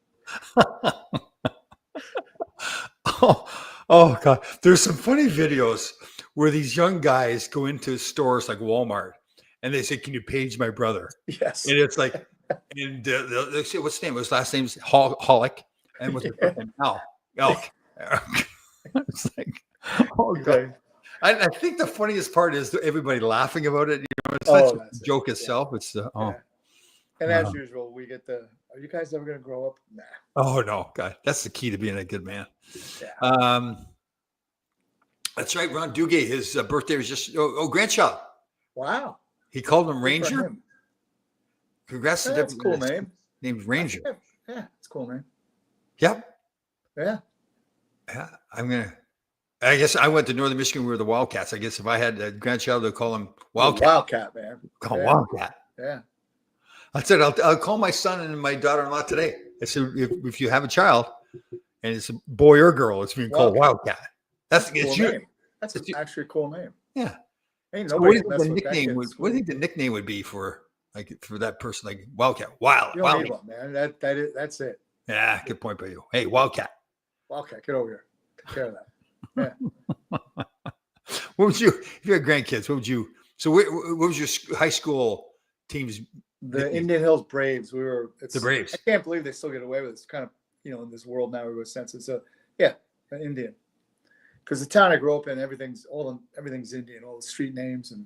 Oh God. There's some funny videos where these young guys go into stores like Walmart and they say, "Can you page my brother?" Yes. And it's like, and they say, "What's his name?" His last name's Hollick, and what's his first name? Elk. It's like, oh God. I think the funniest part is everybody laughing about it. It's such a joke itself. It's And as usual, we get are you guys ever going to grow up? Nah. Oh no, God, that's the key to being a good man. Yeah. That's right. Ron Duguay, his birthday was just grandchild. Wow. He called him Ranger. Congrats to him. That's a cool name. Named Ranger. Yeah, it's a cool name. Yep. Yeah. Yeah. I guess I went to Northern Michigan. We were the Wildcats. I guess if I had a grandchild, they'd call him Wildcat. Wildcat, man. Call him Wildcat. Yeah. I said, I'll call my son and my daughter-in-law today. I said, if you have a child and it's a boy or girl, it's being called Wildcat. That's a cool name. That's actually a cool name. Yeah. Ain't so nobody what do you think the nickname would be for that person, like Wildcat? You don't need one, man. That's it. Yeah, good point by you. Hey, Wildcat. Wildcat, get over here. Take care of that. Yeah. What would you, if you had grandkids, what was your high school team's? The Indian Hills Braves. The Braves. I can't believe they still get away with it. It's kind of, in this world now, everybody senses. So an Indian. Because the town I grew up in, everything's Indian, all the street names and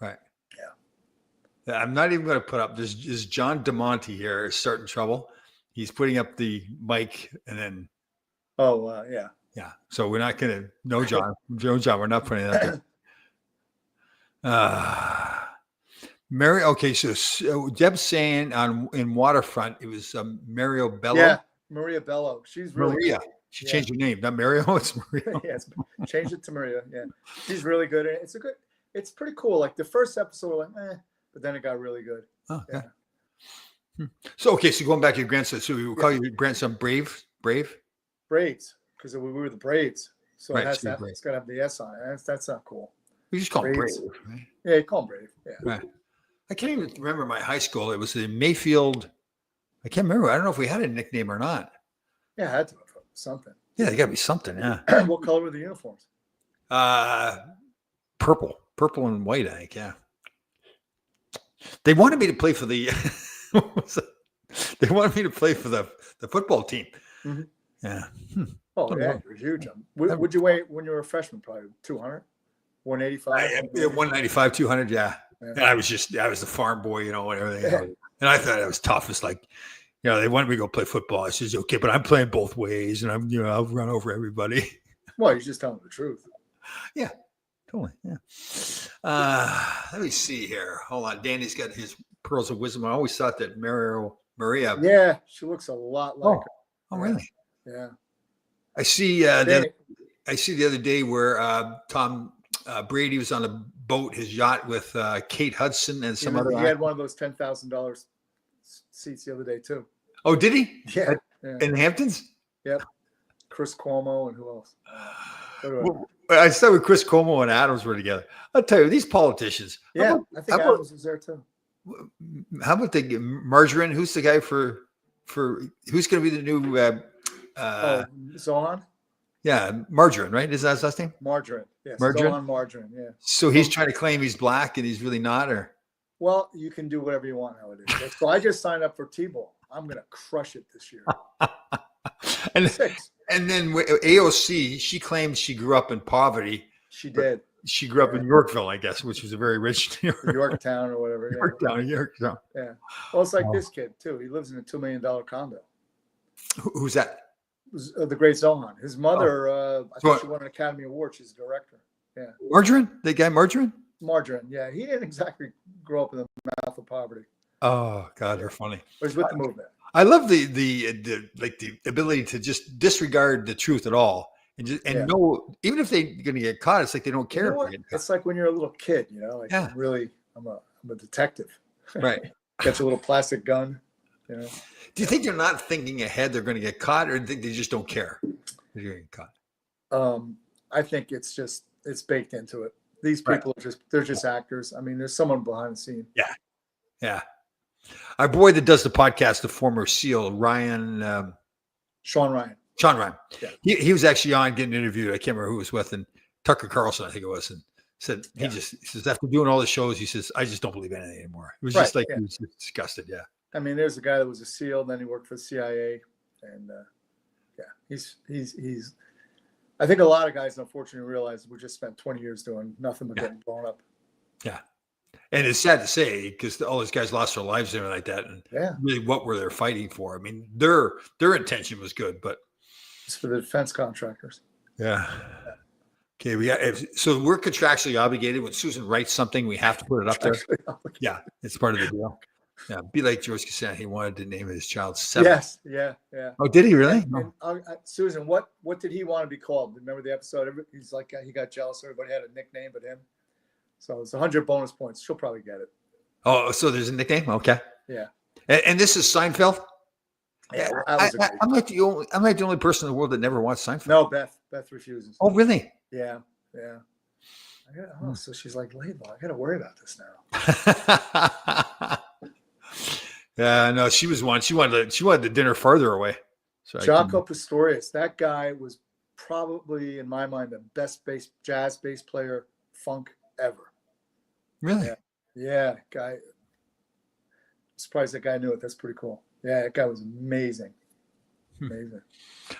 right. Yeah. I'm not even going to put up this. Is John DeMonte here is starting trouble? He's putting up the mic and then. Oh yeah. Yeah. So we're not going to. No, John. John. We're not putting that there. Mary. Okay. So Deb's saying in Waterfront, it was Mario Bello. Yeah. Maria Bello. She's really Maria. good. She Yeah. changed her name. Not Mario. It's Maria. Yes, change it to Maria. Yeah, she's really good. And it's pretty cool. Like the first episode, we're like, but then it got really good. Oh, Yeah. okay. So going back to your grandson. So we will call your grandson Brave. Braids, because we were the braids. So Right, it has so that. Brave. It's got to have the S on it. That's not cool. We just call him Brave. Braids. Right? Yeah, you call him Brave. Yeah. Right. I can't even remember my high school. It was in Mayfield. I can't remember. I don't know if we had a nickname or not. Yeah, I had to have something. Yeah, there got to be something. Yeah. What color were the uniforms? Purple and white. I think. Yeah. They wanted me to play for the. They wanted me to play for the football team. Mm-hmm. Yeah. Oh, yeah, you're huge. Would you weigh when you were a freshman? Probably 200, 185. 195, 200. Yeah. Yeah. And I was the farm boy, and everything. And I thought I was tough. It's like, they wanted me to go play football. I says, okay, but I'm playing both ways, and I'll run over everybody. Well, you're just telling the truth. Yeah, totally. Yeah. Let me see here. Hold on. Danny's got his pearls of wisdom. I always thought that Maria. Yeah, she looks a lot like her. Oh, really? Yeah. I see. I see the other day where Tom Brady was on a boat, his yacht, with Kate Hudson and some other. He had one of those $10,000 seats the other day too. Oh, did he? Yeah. In the Hamptons? Yep. Chris Cuomo and who else? I saw with Chris Cuomo and Adams were together. I'll tell you, these politicians. Yeah, I think Adams was there too. How about the Margarine? Who's the guy for who's going to be the new? Zohan? Yeah, Margarine, right? Is that his last name? Margarine. Yes. Margarine? Zohan Margarine. Yeah. So he's trying to claim he's black and he's really not, or? Well, you can do whatever you want nowadays. So I just signed up for T-ball. I'm going to crush it this year. And then AOC, she claims she grew up in poverty. She did. She grew up in Yorkville, I guess, which was a very rich Yorktown or whatever. Yorktown. Yeah. Well, it's like this kid too. He lives in a $2 million condo. Who's that? The great Zohan. His mother, I think she won an Academy Award. She's a director. Yeah. Margarine? The guy Margarine? Margarine. Yeah. He didn't exactly grow up in the mouth of poverty. Oh God, they're funny. But he's with the movement. I love the ability to just disregard the truth at all and know, even if they're going to get caught, it's like they don't care. It's like when you're a little kid, like I'm a detective. Right. Get your little plastic gun. Do you think they're not thinking ahead? They're going to get caught, or do you think they just don't care? They're going to get caught. I think it's baked into it. These people they're just actors. I mean, there's someone behind the scene. Yeah. Yeah. Our boy that does the podcast, the former SEAL, Ryan. Sean Ryan. Yeah. He was actually on getting interviewed. I can't remember who he was with, and Tucker Carlson, I think it was, and said he says after doing all the shows, he says, I just don't believe anything anymore. It was just like he was disgusted. Yeah. I mean, there's a guy that was a SEAL, then he worked for the CIA, and he's. I think a lot of guys unfortunately realize we just spent 20 years doing nothing but getting blown up. Yeah. And it's sad to say because all those guys lost their lives and everything like that. And really, what were they fighting for? I mean, their intention was good, but it's for the defense contractors. Yeah. Okay. So we're contractually obligated. When Susan writes something, we have to put it up there. Yeah, it's part of the deal. Yeah, be like George Costanza. He wanted to name his child Seven. Yes. Yeah. Oh, did he really? And, Susan, what did he want to be called? Remember the episode? He's like he got jealous. Everybody had a nickname but him. So it's 100 bonus points. She'll probably get it. Oh, so there's a nickname? Okay. Yeah. And this is Seinfeld? Yeah. I'm like the only person in the world that never watched Seinfeld. No, Beth refuses. Oh, really? Yeah. Yeah. So she's like, Laidlaw, I got to worry about this now. Yeah, no, she was one. She wanted the dinner farther away. So Jaco Pastorius, that guy was probably, in my mind, the best jazz bass player, funk ever. Really? Yeah. Guy. I'm surprised that guy knew it. That's pretty cool. Yeah, that guy was amazing. Amazing.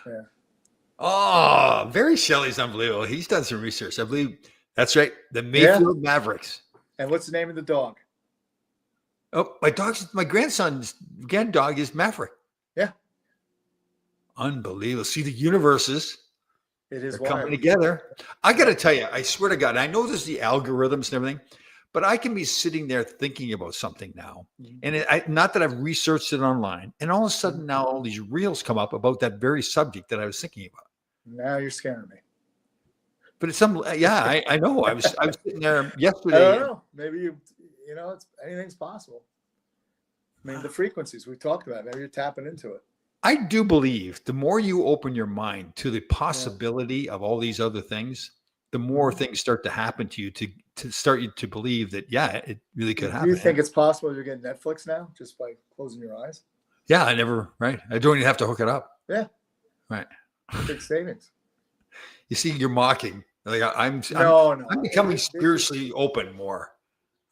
Yeah. Oh, Barry Shelley's unbelievable. He's done some research. I believe that's right. The Mayfield Mavericks. And what's the name of the dog? Oh, my grandson's dog is Maverick. Yeah. Unbelievable. See, the universes are coming together. I got to tell you, I swear to God, I know there's the algorithms and everything, but I can be sitting there thinking about something now. Mhm. And not that I've researched it online. And all of a sudden now all these reels come up about that very subject that I was thinking about. Now you're scaring me. But it's I know. I was sitting there I yesterday. don't know. Maybe it's anything's possible. I mean, the frequencies we talked about, maybe you're tapping into it. I do believe the more you open your mind to the possibility of all these other things, the more things start to happen to you to start you to believe that, it really could happen. Do you think it's possible you're getting Netflix now just by closing your eyes? Yeah, I don't even have to hook it up. Yeah. Right. Big savings. You see, you're mocking. Like I'm becoming spiritually open more.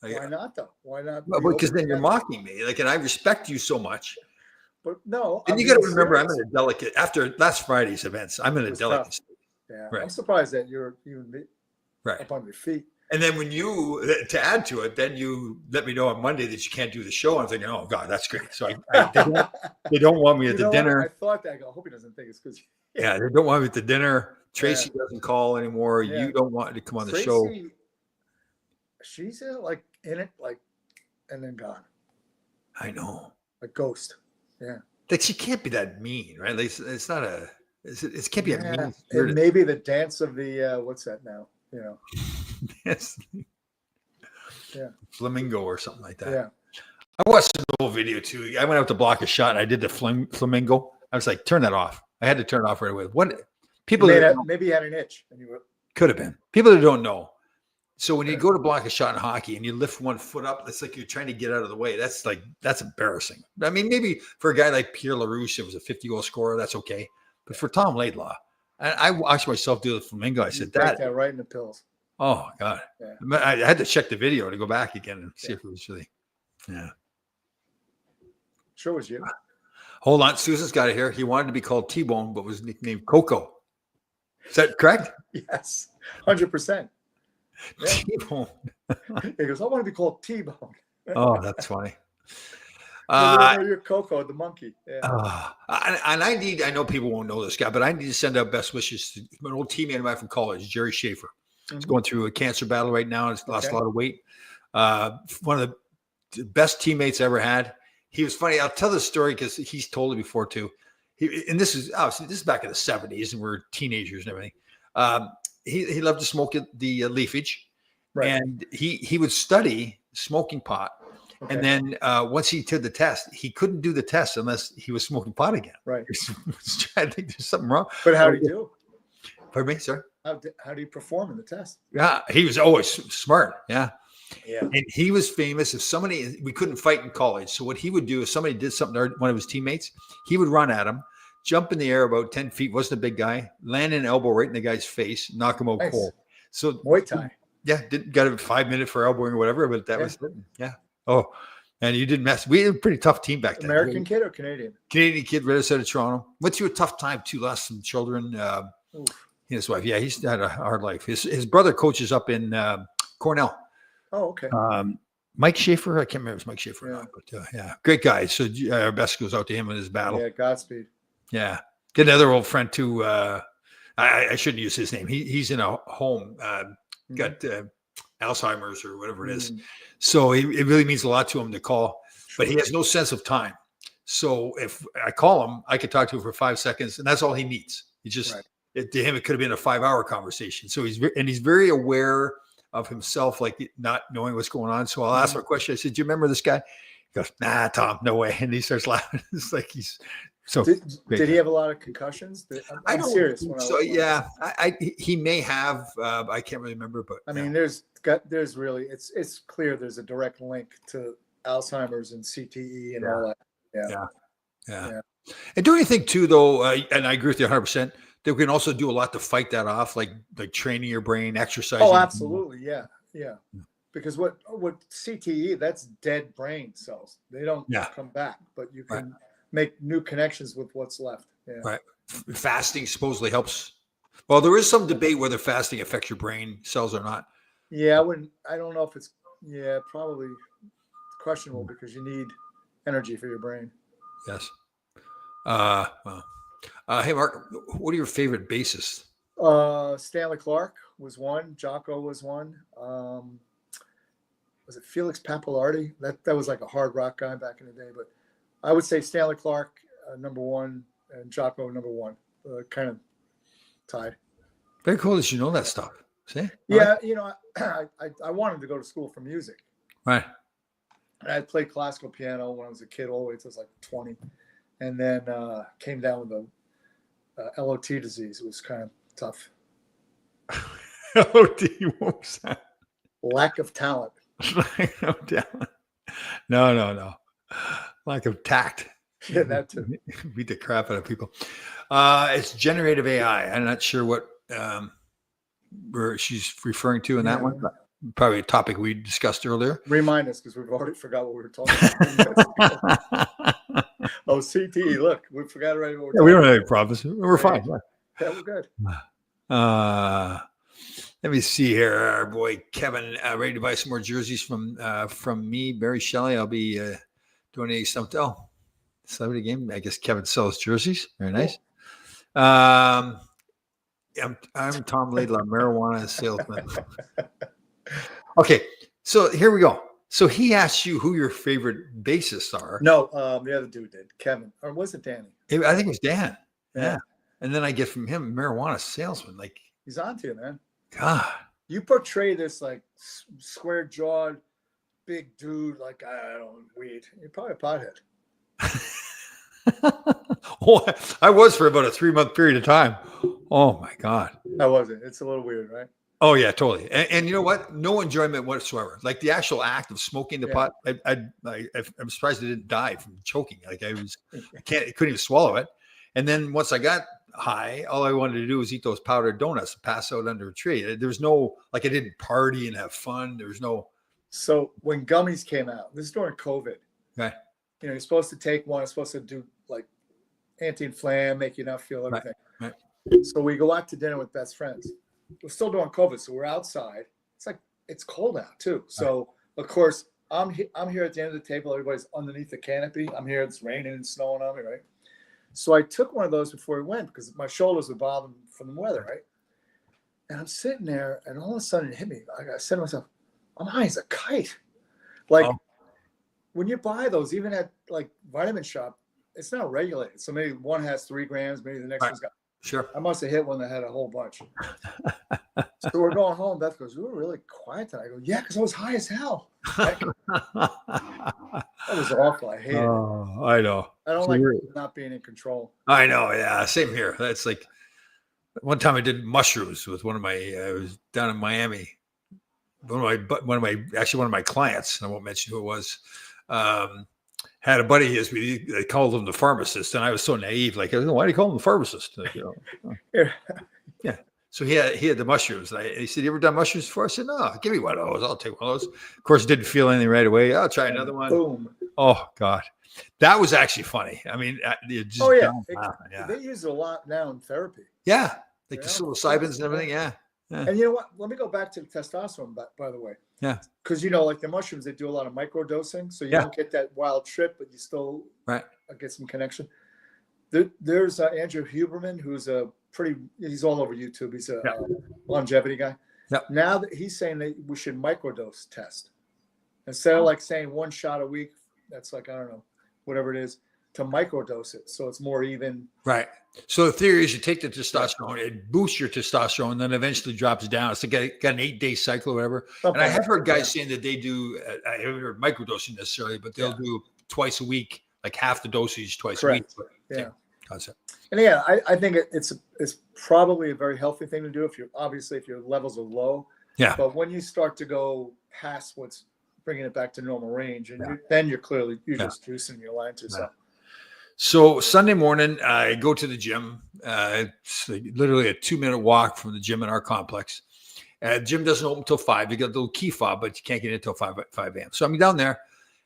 Like, why not though? Why not? Well, because then you're mocking me. Like, and I respect you so much. But no. And you got to remember, I'm in a delicate. After last Friday's events, I'm in a delicate state. Yeah, right. I'm surprised that you're even up on your feet. And then when to add to it, then you let me know on Monday that you can't do the show. I'm thinking, oh God, that's great. So they don't want me at the dinner. I thought that. I hope he doesn't think it's because. Yeah, they don't want me at the dinner. Tracy doesn't call anymore. Yeah. You don't want to come on the show. She's in it, and then gone. I know. A ghost. Yeah. Like she can't be that mean, right? Like it's not a. It can't be a mean. And maybe the dance of the what's that now? Yes. Yeah. Flamingo or something like that. Yeah. I watched the whole video too. I went out to block a shot and I did the flamingo. I was like, turn that off. I had to turn it off right away. What people maybe you had an itch and you were could have been. People that don't know. So when you go to block a shot in hockey and you lift one foot up, it's like you're trying to get out of the way. That's embarrassing. I mean, maybe for a guy like Pierre LaRouche, it was a 50-goal scorer. That's okay. But for Tom Laidlaw, I watched myself do the flamingo. I said, that right in the pills. Oh God. Yeah. I had to check the video to go back again and see if it was really. Yeah. Sure was you. Hold on. Susan's got it here. He wanted to be called T-Bone, but was nicknamed Coco. Is that correct? Yes. 100%. Yeah. T-Bone. He goes, I want to be called T-Bone. Oh, that's funny. You're Coco, the monkey. Yeah. And I know people won't know this guy, but I need to send out best wishes to an old teammate of mine from college, Jerry Schaefer. He's going through a cancer battle right now. He's lost a lot of weight. One of the best teammates I ever had. He was funny. I'll tell this story because he's told it before too. This is back in the 70s and we're teenagers and everything. He loved to smoke the leafage, right. And he would study smoking pot. Okay. And then once he took the test, he couldn't do the test unless he was smoking pot again. Right. I think there's something wrong. But how did he do? Pardon me, sir? How do you perform in the test? Yeah, he was always smart. Yeah. Yeah. And he was famous. We couldn't fight in college. So what he would do if somebody did something to one of his teammates, he would run at him, jump in the air about 10 feet, wasn't a big guy, land an elbow right in the guy's face, knock him out cold. So Muay Thai. Yeah, got a 5 minute for elbowing or whatever, but that was it. Yeah. Oh, and you didn't mess. We had a pretty tough team back then. American kid or Canadian? Canadian kid, right outside of Toronto. Went through a tough time too, lost some children. His wife. Yeah, he's had a hard life. His brother coaches up in Cornell. Oh, okay. Mike Schaefer. I can't remember if it's Mike Schaefer or not, but great guy. So our best goes out to him in his battle. Yeah, Godspeed. Yeah. Get another old friend too. I shouldn't use his name. He's in a home, got Alzheimer's or whatever it is. So it really means a lot to him to call, but he has no sense of time. So if I call him, I could talk to him for 5 seconds and that's all he needs. He just, to him, it could have been a 5-hour conversation. So he's very aware of himself, like not knowing what's going on. So I'll ask him a question. I said, do you remember this guy? He goes, nah, Tom, no way. And he starts laughing. It's like he's so. Did he have a lot of concussions? I'm serious. So yeah, he may have. I can't really remember, but I mean, there's really it's clear there's a direct link to Alzheimer's and CTE and all that. Yeah. And don't you think too, though? And I agree with you 100%. They can also do a lot to fight that off, like training your brain, exercising. Oh, absolutely, yeah. Because what CTE, that's dead brain cells. They don't come back, but you can make new connections with what's left. Yeah. Right. Fasting supposedly helps. Well, there is some debate whether fasting affects your brain cells or not. Yeah, I don't know if it's probably questionable because you need energy for your brain. Yes. Well. Hey, Mark, what are your favorite bassists? Stanley Clarke was one. Jocko was one. was it Felix Pappalardi? That was like a hard rock guy back in the day. But I would say Stanley Clarke number one and Jocko number one, kind of tied. Very cool that you know that stuff. See? Yeah, you know, I wanted to go to school for music. Right. And I played classical piano when I was a kid, all the way till I was like 20, and then came down with a LOT disease. It was kind of tough. LOT, what was that? Lack of talent. No. Lack of tact. Yeah, that too. Beat the crap out of people. It's generative AI. I'm not sure what where she's referring to in that one. Probably a topic we discussed earlier. Remind us, because we've already forgot what we were talking about. Oh, CTE. Look, we forgot already what We don't have any problems. We're fine. Yeah, we're good. Let me see here. Our boy Kevin, ready to buy some more jerseys from me, Barry Shelley. I'll be donating something. Oh, celebrity game. I guess Kevin sells jerseys. Very nice. I'm Tom Laidlaw, marijuana salesman. Okay, so here we go. So he asked you who your favorite bassists are. No, the other dude did. Kevin, or was it Danny? I think it was Dan. Yeah. Yeah. And then I get from him marijuana salesman. Like, He's on to you, man. God. You portray this like square jawed, big dude, like I don't weed. You're probably a pothead. Oh, I was for about a 3-month period of time. Oh my God. How was it? It's a little weird, right? Oh yeah, totally. And you know what? No enjoyment whatsoever. Like the actual act of smoking the pot. I'm surprised I didn't die from choking. Like I couldn't even swallow it. And then once I got high, all I wanted to do was eat those powdered donuts and pass out under a tree. There was no, like I didn't party and have fun. There was no. So when gummies came out, this is during COVID. Okay. You know, you're supposed to take one. It's supposed to do like anti-inflammatory, make you not feel everything. Right. So we go out to dinner with best friends. We're still doing COVID, so we're outside. It's cold out too. So of course I'm here at the end of the table. Everybody's underneath the canopy. I'm here. It's raining and snowing on me, right? So I took one of those before we went because my shoulders were bothering from the weather, right? And I'm sitting there, and all of a sudden it hit me. I said to myself, "I'm high as a kite." Like when you buy those, even at like Vitamin Shop, it's not regulated. So maybe one has 3 grams, maybe the next one's got. Sure. I must have hit one that had a whole bunch. So we're going home. Beth goes, "You were really quiet tonight." I go, "Yeah, because I was high as hell." That was awful. I hate it. I know. I don't like not being in control. I know. Yeah. Same here. That's like one time I did mushrooms with one of my, I was down in Miami. One of my clients, and I won't mention who it was, had a buddy of his. They called him the pharmacist, and I was so naive. Like, why do you call him the pharmacist? Like, yeah. So he had the mushrooms. And he said, "You ever done mushrooms before?" I said, "No, give me one of those. I'll take one of those." Of course, didn't feel anything right away. I'll try another one. Boom. Oh God, that was actually funny. I mean, just they use it a lot now in therapy. Yeah, like the psilocybins and everything. Yeah. And you know what? Let me go back to the testosterone, by the way. Yeah. Because, you know, like the mushrooms, they do a lot of micro dosing. So you don't get that wild trip, but you still get some connection. There's Andrew Huberman, who's he's all over YouTube. He's a longevity guy. Yep. Now that he's saying that we should microdose test. Instead of like saying 1 shot a week, that's like, I don't know, whatever it is, to microdose it. So it's more even. Right. So the theory is you take the testosterone, it boosts your testosterone, then eventually drops down. It's got an 8-day cycle or whatever. And I have heard guys saying that they do, I haven't heard microdosing necessarily, but they'll do twice a week, like half the dosage twice a week. Yeah. Concept. And yeah, I think it's probably a very healthy thing to do if your levels are low. Yeah. But when you start to go past what's bringing it back to normal range, and then you're just juicing your line to yourself. So Sunday morning, I go to the gym. It's literally a 2-minute walk from the gym in our complex. The gym doesn't open until 5. You got a little key fob, but you can't get in until 5 a.m. So I'm down there,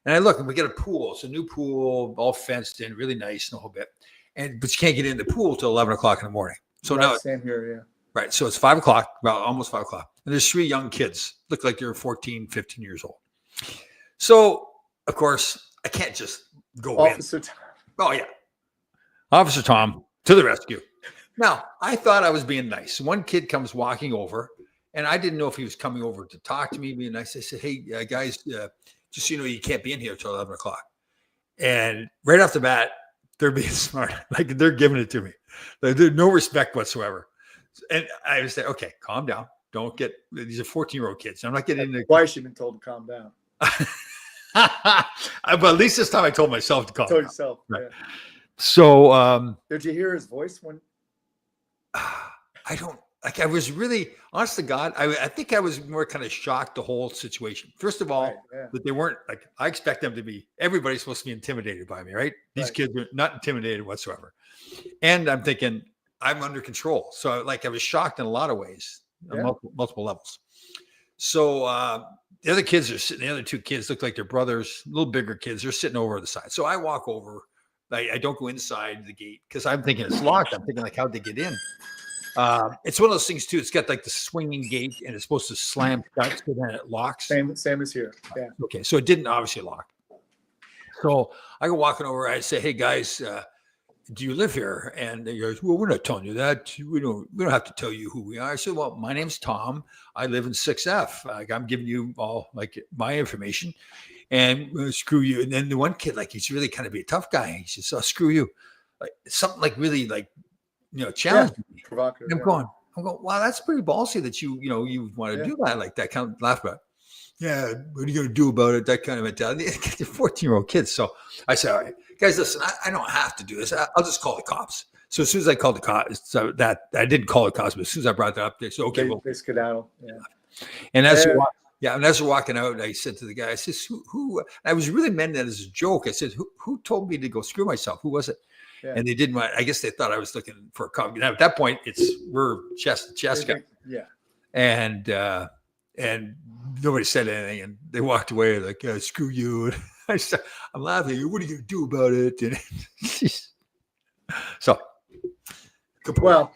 and I look, and we get a pool. It's a new pool, all fenced in, really nice, and a whole bit. But you can't get in the pool till 11 o'clock in the morning. So now, same here, yeah. Right. So it's 5 o'clock, about almost 5 o'clock, and there's 3 young kids, look like they're 14, 15 years old. So of course, I can't just go Officer Tom. Oh, yeah. Officer Tom to the rescue. Now, I thought I was being nice. One kid comes walking over, And I didn't know if he was coming over to talk to me. And I said, hey, guys, just so you know, you can't be in here till 11 o'clock. And right off the bat, they're being smart. Like they're giving it to me. There's no respect whatsoever. And I was like, okay, calm down. Don't get, these are 14-year-old kids. I'm not getting into. Why she been told to calm down? But at least this time I told myself to calm Told down. yourself. Right. Yeah. So Did you hear his voice when? I don't, like, I was really, honest to God, I think I was more kind of shocked the whole situation. First of all, Right, yeah. that they weren't, like, I expect them to be, everybody's supposed to be intimidated by me, right? These Right. kids are not intimidated whatsoever. And I'm thinking I'm under control. So like I was shocked in a lot of ways, on Yeah. multiple levels. So the other kids are sitting, the other two kids look like they're brothers, little bigger kids. They're sitting over the side. So I walk over. I don't go inside the gate because I'm thinking it's locked. I'm thinking like, how'd they get in? It's one of those things too. It's got like the swinging gate and it's supposed to slam shut so then it locks. Same as here. Yeah. Okay, so it didn't obviously lock. So I go walking over. I say, "Hey guys, do you live here?" And they goes, "Well, we're not telling you that. We don't have to tell you who we are." I said, "Well, my name's Tom. I live in 6F. Like, I'm giving you all like my information, and screw you." And then the one kid, like, he's really kind of be a tough guy. He says, "Oh, screw you," like something like really like challenging me. Provocative. I'm going, wow, that's pretty ballsy that you want to do that, like that kind of laugh about it. Yeah, what are you going to do about it? That kind of mentality. They're 14-year-old kids. So I said, all right, guys, listen, I don't have to do this. I'll just call the cops. So as soon as I called the cops, so that I didn't call the cops, but as soon as I brought that up, they said, okay, well, They skedaddle. Yeah. and as we're walking out, I said to the guy, I said, who I was really meant that as a joke. I said, who told me to go screw myself? Who was it? Yeah. And they didn't want, I guess they thought I was looking for a cop. Now, at that point, we're chest to chest guy. Yeah. And nobody said anything. And they walked away like, screw you. And I'm laughing. What are you going to do about it? And so. Well,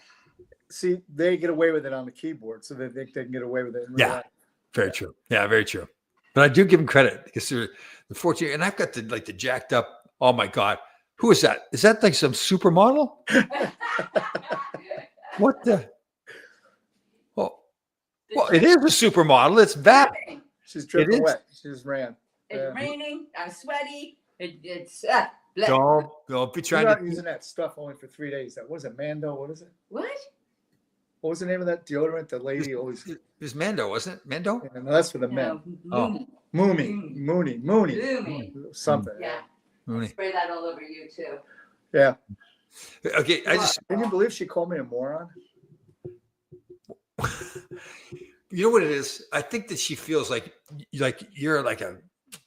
see, they get away with it on the keyboard, so they think they can get away with it. In real life. Very true. Yeah, very true. But I do give them credit because they're the 14, and I've got the jacked up. Oh my God. Who is that? Is that like some supermodel? What the? Well, it is a supermodel. It's bad. She's dripping wet. She just ran. It's raining. I'm sweaty. It's Don't be trying You're to not using that stuff only for 3 days. That was it, Mando. What is it? what? What was the name of that deodorant? The lady always. It was Mando, wasn't it? Mando? Yeah, no, that's for the men. No, Mooney. Lumi. Something. Yeah. Mooney. Spray that all over you too. Yeah. Okay, Can you believe she called me a moron? You know what it is? I think that she feels like you're like a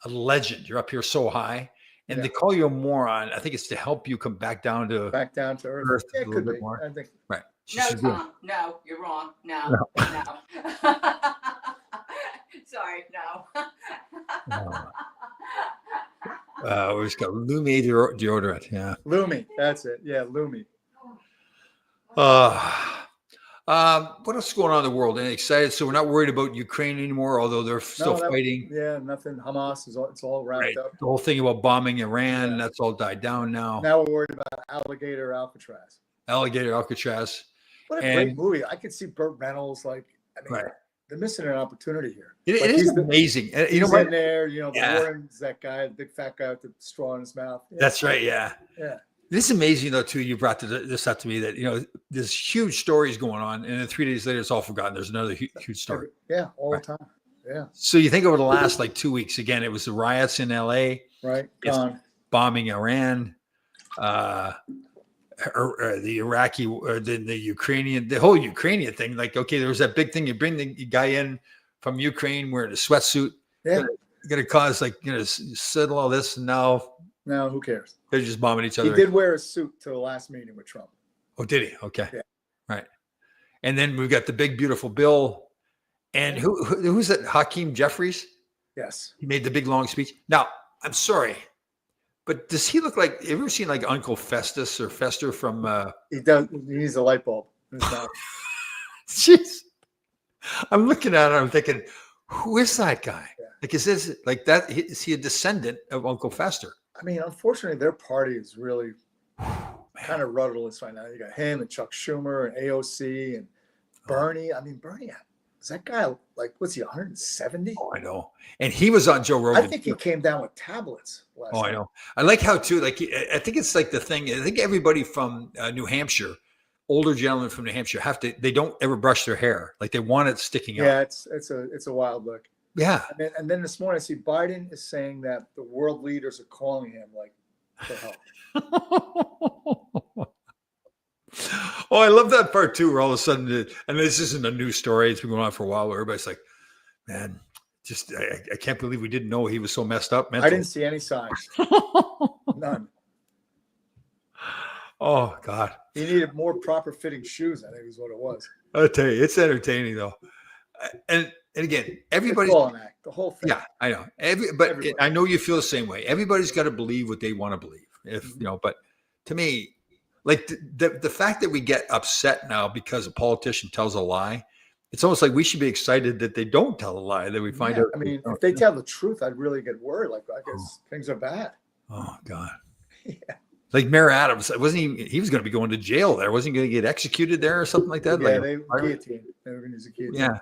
legend. You're up here so high, and they call you a moron. I think it's to help you come back down to Back down to earth. a Yeah, it little could bit be. more. I think. Right. She No, should do it. Tom. No, you're wrong. No. Sorry. No. We've got Lumi deodorant. Yeah. Lumi. That's it. Yeah, Lumi. What else is going on in the world? Any excited? So we're not worried about Ukraine anymore, although they're still fighting. Yeah, nothing. Hamas it's all wrapped Right. up. The whole thing about bombing Iran, that's all died down now. Now we're worried about Alligator Alcatraz. Alligator Alcatraz. What a great movie. I could see Burt Reynolds they're missing an opportunity here. It is amazing. You know what? In there, the Warren's that guy, the big fat guy with the straw in his mouth. Yeah. That's right. Yeah. Yeah. This is amazing though, too. You brought this up to me that, there's huge stories going on and then 3 days later, it's all forgotten. There's another huge story. Yeah. All the time. Yeah. So you think over the last 2 weeks, again, it was the riots in LA, right? Gone. Bombing Iran, or the Iraqi, or the Ukrainian, the whole Ukrainian thing. Like, okay, there was that big thing. You bring the guy in from Ukraine wearing a sweatsuit. Yeah. Going to cause settle all this. And now who cares? They're just bombing each other. He did wear a suit to the last meeting with Trump. Oh, did he? Okay. Yeah. Right. And then we've got the big, beautiful bill. And who's that? Hakeem Jeffries? Yes. He made the big, long speech. Now, I'm sorry, but does he look like, have you ever seen like Uncle Festus or Fester from He does. He needs a light bulb in his mouth. Jeez. I'm looking at it, I'm thinking, who is that guy? Yeah. Like, is this like that? Is he a descendant of Uncle Fester? I mean, unfortunately, their party is really kind of rudderless right now. You got him and Chuck Schumer and AOC and Bernie. I mean, Bernie is that guy like, what's he, 170? Oh, I know. And he was on Joe Rogan. I think he came down with tablets last Oh, I night. know. I like how too. Like I think it's like the thing. I think everybody from New Hampshire, older gentlemen from New Hampshire, have to. They don't ever brush their hair. Like they want it sticking Yeah, out. it's a wild look. Yeah. And then this morning I see Biden is saying that the world leaders are calling him like for help. Oh, I love that part too. Where all of a sudden, and this isn't a new story. It's been going on for a while. Where everybody's like, "Man, just I can't believe we didn't know he was so messed up." I Mentally. didn't see any signs. None. Oh God. He needed more proper fitting shoes, I think is what it was. I'll tell you, it's entertaining though. And again, everybody. It's all an act, the whole thing. Yeah, I know. But Everybody. I know you feel the same way. Everybody's got to believe what they want to believe. If you know, but to me, like the fact that we get upset now because a politician tells a lie, it's almost like we should be excited that they don't tell a lie. That we find Yeah, out. I mean, if they tell the truth, I'd really get worried. Like, I guess things are bad. Oh God. Yeah. Like Mayor Adams, wasn't he? He was going to be going to jail there. Wasn't he going to get executed there or something like that? Yeah, Like, they guillotine. They were going to use a guillotine.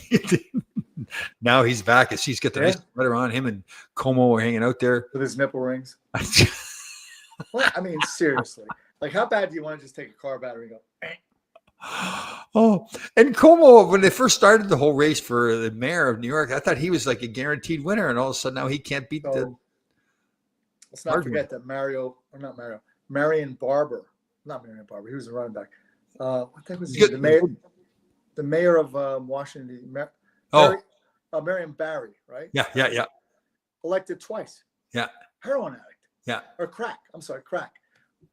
yeah. Now he's back. As he's got the nice sweater on. Him and Como are hanging out there. With his nipple rings. Well, I mean, seriously. Like, how bad do you want to just take a car battery and go, eh? Oh, and Como, when they first started the whole race for the mayor of New York, I thought he was like a guaranteed winner, and all of a sudden now he can't beat the. So let's not forget that Marion Barber, not Marion Barber, he was a running back. What the heck was he? The mayor of Washington, Marion Barry, right? Yeah. Elected twice. Yeah. Heroin addict. Yeah. Or crack. I'm sorry, crack.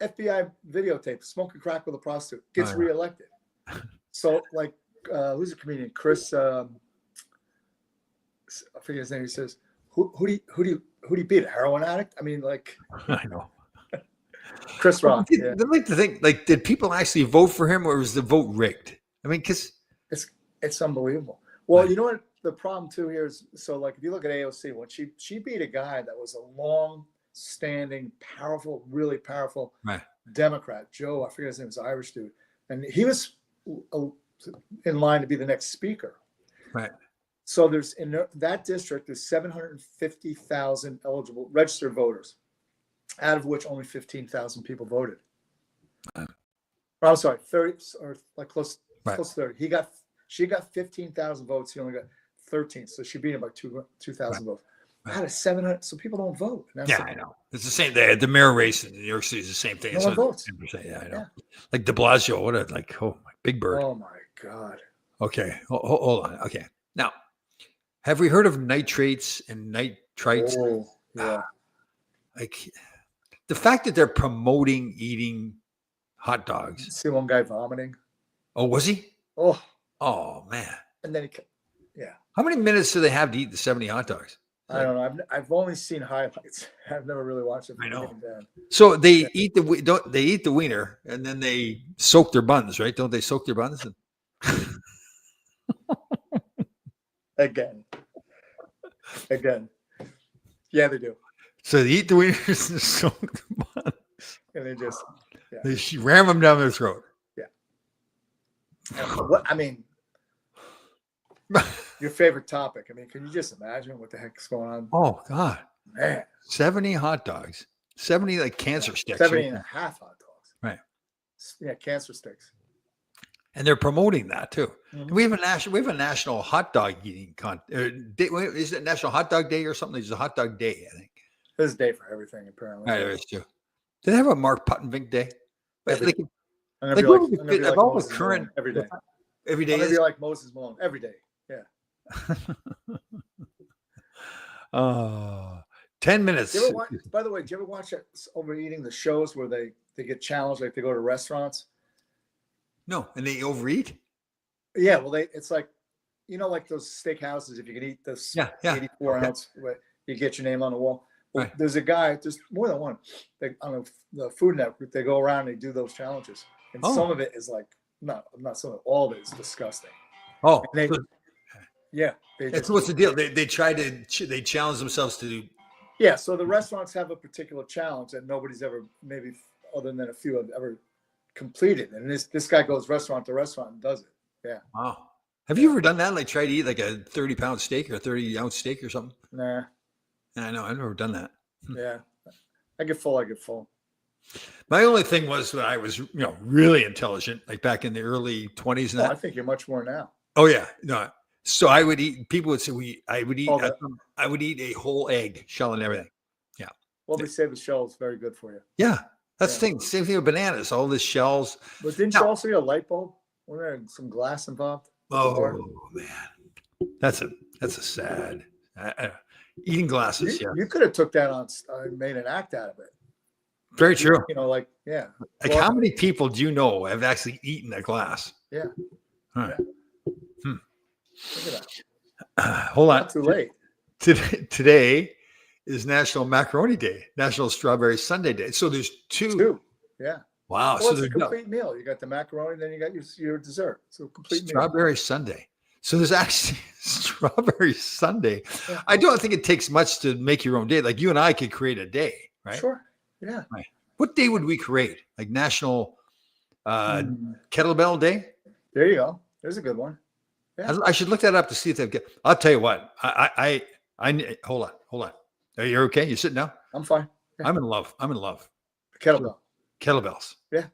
FBI videotape, smoking crack with a prostitute, gets reelected. So, like, who's a comedian? Chris, I forget his name. He says, "Who do you beat? A heroin addict?" I mean, like, I know. Chris Rock. I'd like to think, like, did people actually vote for him, or was the vote rigged? I mean, because it's unbelievable. Well, you know what the problem too here is? So, like, if you look at AOC, when she beat a guy that was a long-standing, powerful, really powerful Democrat, Joe, I forget his name, was an Irish dude, and he was in line to be the next speaker. Right. So there's in that district, there's 750,000 eligible registered voters, out of which only 15,000 people voted. Or, I'm sorry, 30 or like close to 30. She got 15,000 votes. He only got 13. So she beat him by 2,000 votes. Out of 700, so people don't vote. I know. It's the same. The mayor race in New York City is the same thing. No one votes. Yeah, I know. Yeah. Like De Blasio, my Big Bird. Oh my God. Okay, hold on. Okay, now, have we heard of nitrates and nitrites? Oh, yeah. Like the fact that they're promoting eating hot dogs. See one guy vomiting. Oh, was he? Oh man. And then How many minutes do they have to eat the 70 hot dogs? I don't know. I've only seen highlights. I've never really watched it. I know. So they eat the wiener and then they soak their buns, right? Don't they soak their buns? Again. Yeah, they do. So they eat the wieners and soak the buns. And they just they ram them down their throat. Yeah. What I mean, your favorite topic. I mean, can you just imagine what the heck's going on? Oh God, man! 70 hot dogs, 70 like cancer sticks. 70 and a half hot dogs. Right. Yeah, cancer sticks. And they're promoting that too. Mm-hmm. We have a national hot dog eating day. Is it National Hot Dog Day or something? There's a hot dog day, I think. There's a day for everything, apparently. There is too. Do they have a Mark Puttenvink Day? Every day. Every day. Every day. Maybe like Moses Malone. Every day. Yeah. 10 minutes. By the way, do you ever watch overeating the shows where they get challenged, like they go to restaurants? No, and they overeat? Yeah, well, it's like, like those steakhouses, if you can eat this 84 ounce, you get your name on the wall. Well, there's a guy, there's more than one. On the Food Network, they go around and they do those challenges. And some of it is like, not some of it, all of it is disgusting. Oh, that's what's the deal? They challenge themselves to do. Yeah, so the restaurants have a particular challenge that nobody's ever, maybe other than a few, have ever completed. And this guy goes restaurant to restaurant and does it. Yeah. Wow. Have you ever done that? Like try to eat like a 30-pound steak or a 30-ounce steak or something? Nah. I know. I've never done that. Yeah. I get full. My only thing was that I was, really intelligent, like back in the early 20s and Oh, I that. think you're much more now. Oh yeah. No. So I would eat, people would say I would eat, Oh, that- I would eat a whole egg, shell and everything. Well, they say the shell is very good for you. Yeah. That's Yeah. the thing. Same thing with bananas, all the shells. But didn't No. you also get a light bulb? Wasn't there some glass involved? Oh man. That's a sad, eating glasses. Yeah. You could have took that on, made an act out of it. Very true. Like, yeah. Like Well, how many people do you know have actually eaten a glass? Yeah. Huh. Look at that. Hold on. Not too late. Today is National Macaroni Day, National Strawberry Sundae Day. So there's two. Yeah. Wow. Well, So it's a there's complete meal. You got the macaroni, then you got your dessert. So complete meal. Strawberry Sundae. So there's actually Strawberry Sundae. Yeah. I don't think it takes much to make your own day. Like you and I could create a day, right? Sure. Yeah. What day would we create? Like National Mm. Kettlebell Day? There you go. There's a good one. Yeah. I should look that up to see if they've got. I'll tell you what. I hold on. Are you okay? You sitting down? I'm fine. Yeah. I'm in love. Kettlebell. Kettlebells. Yeah.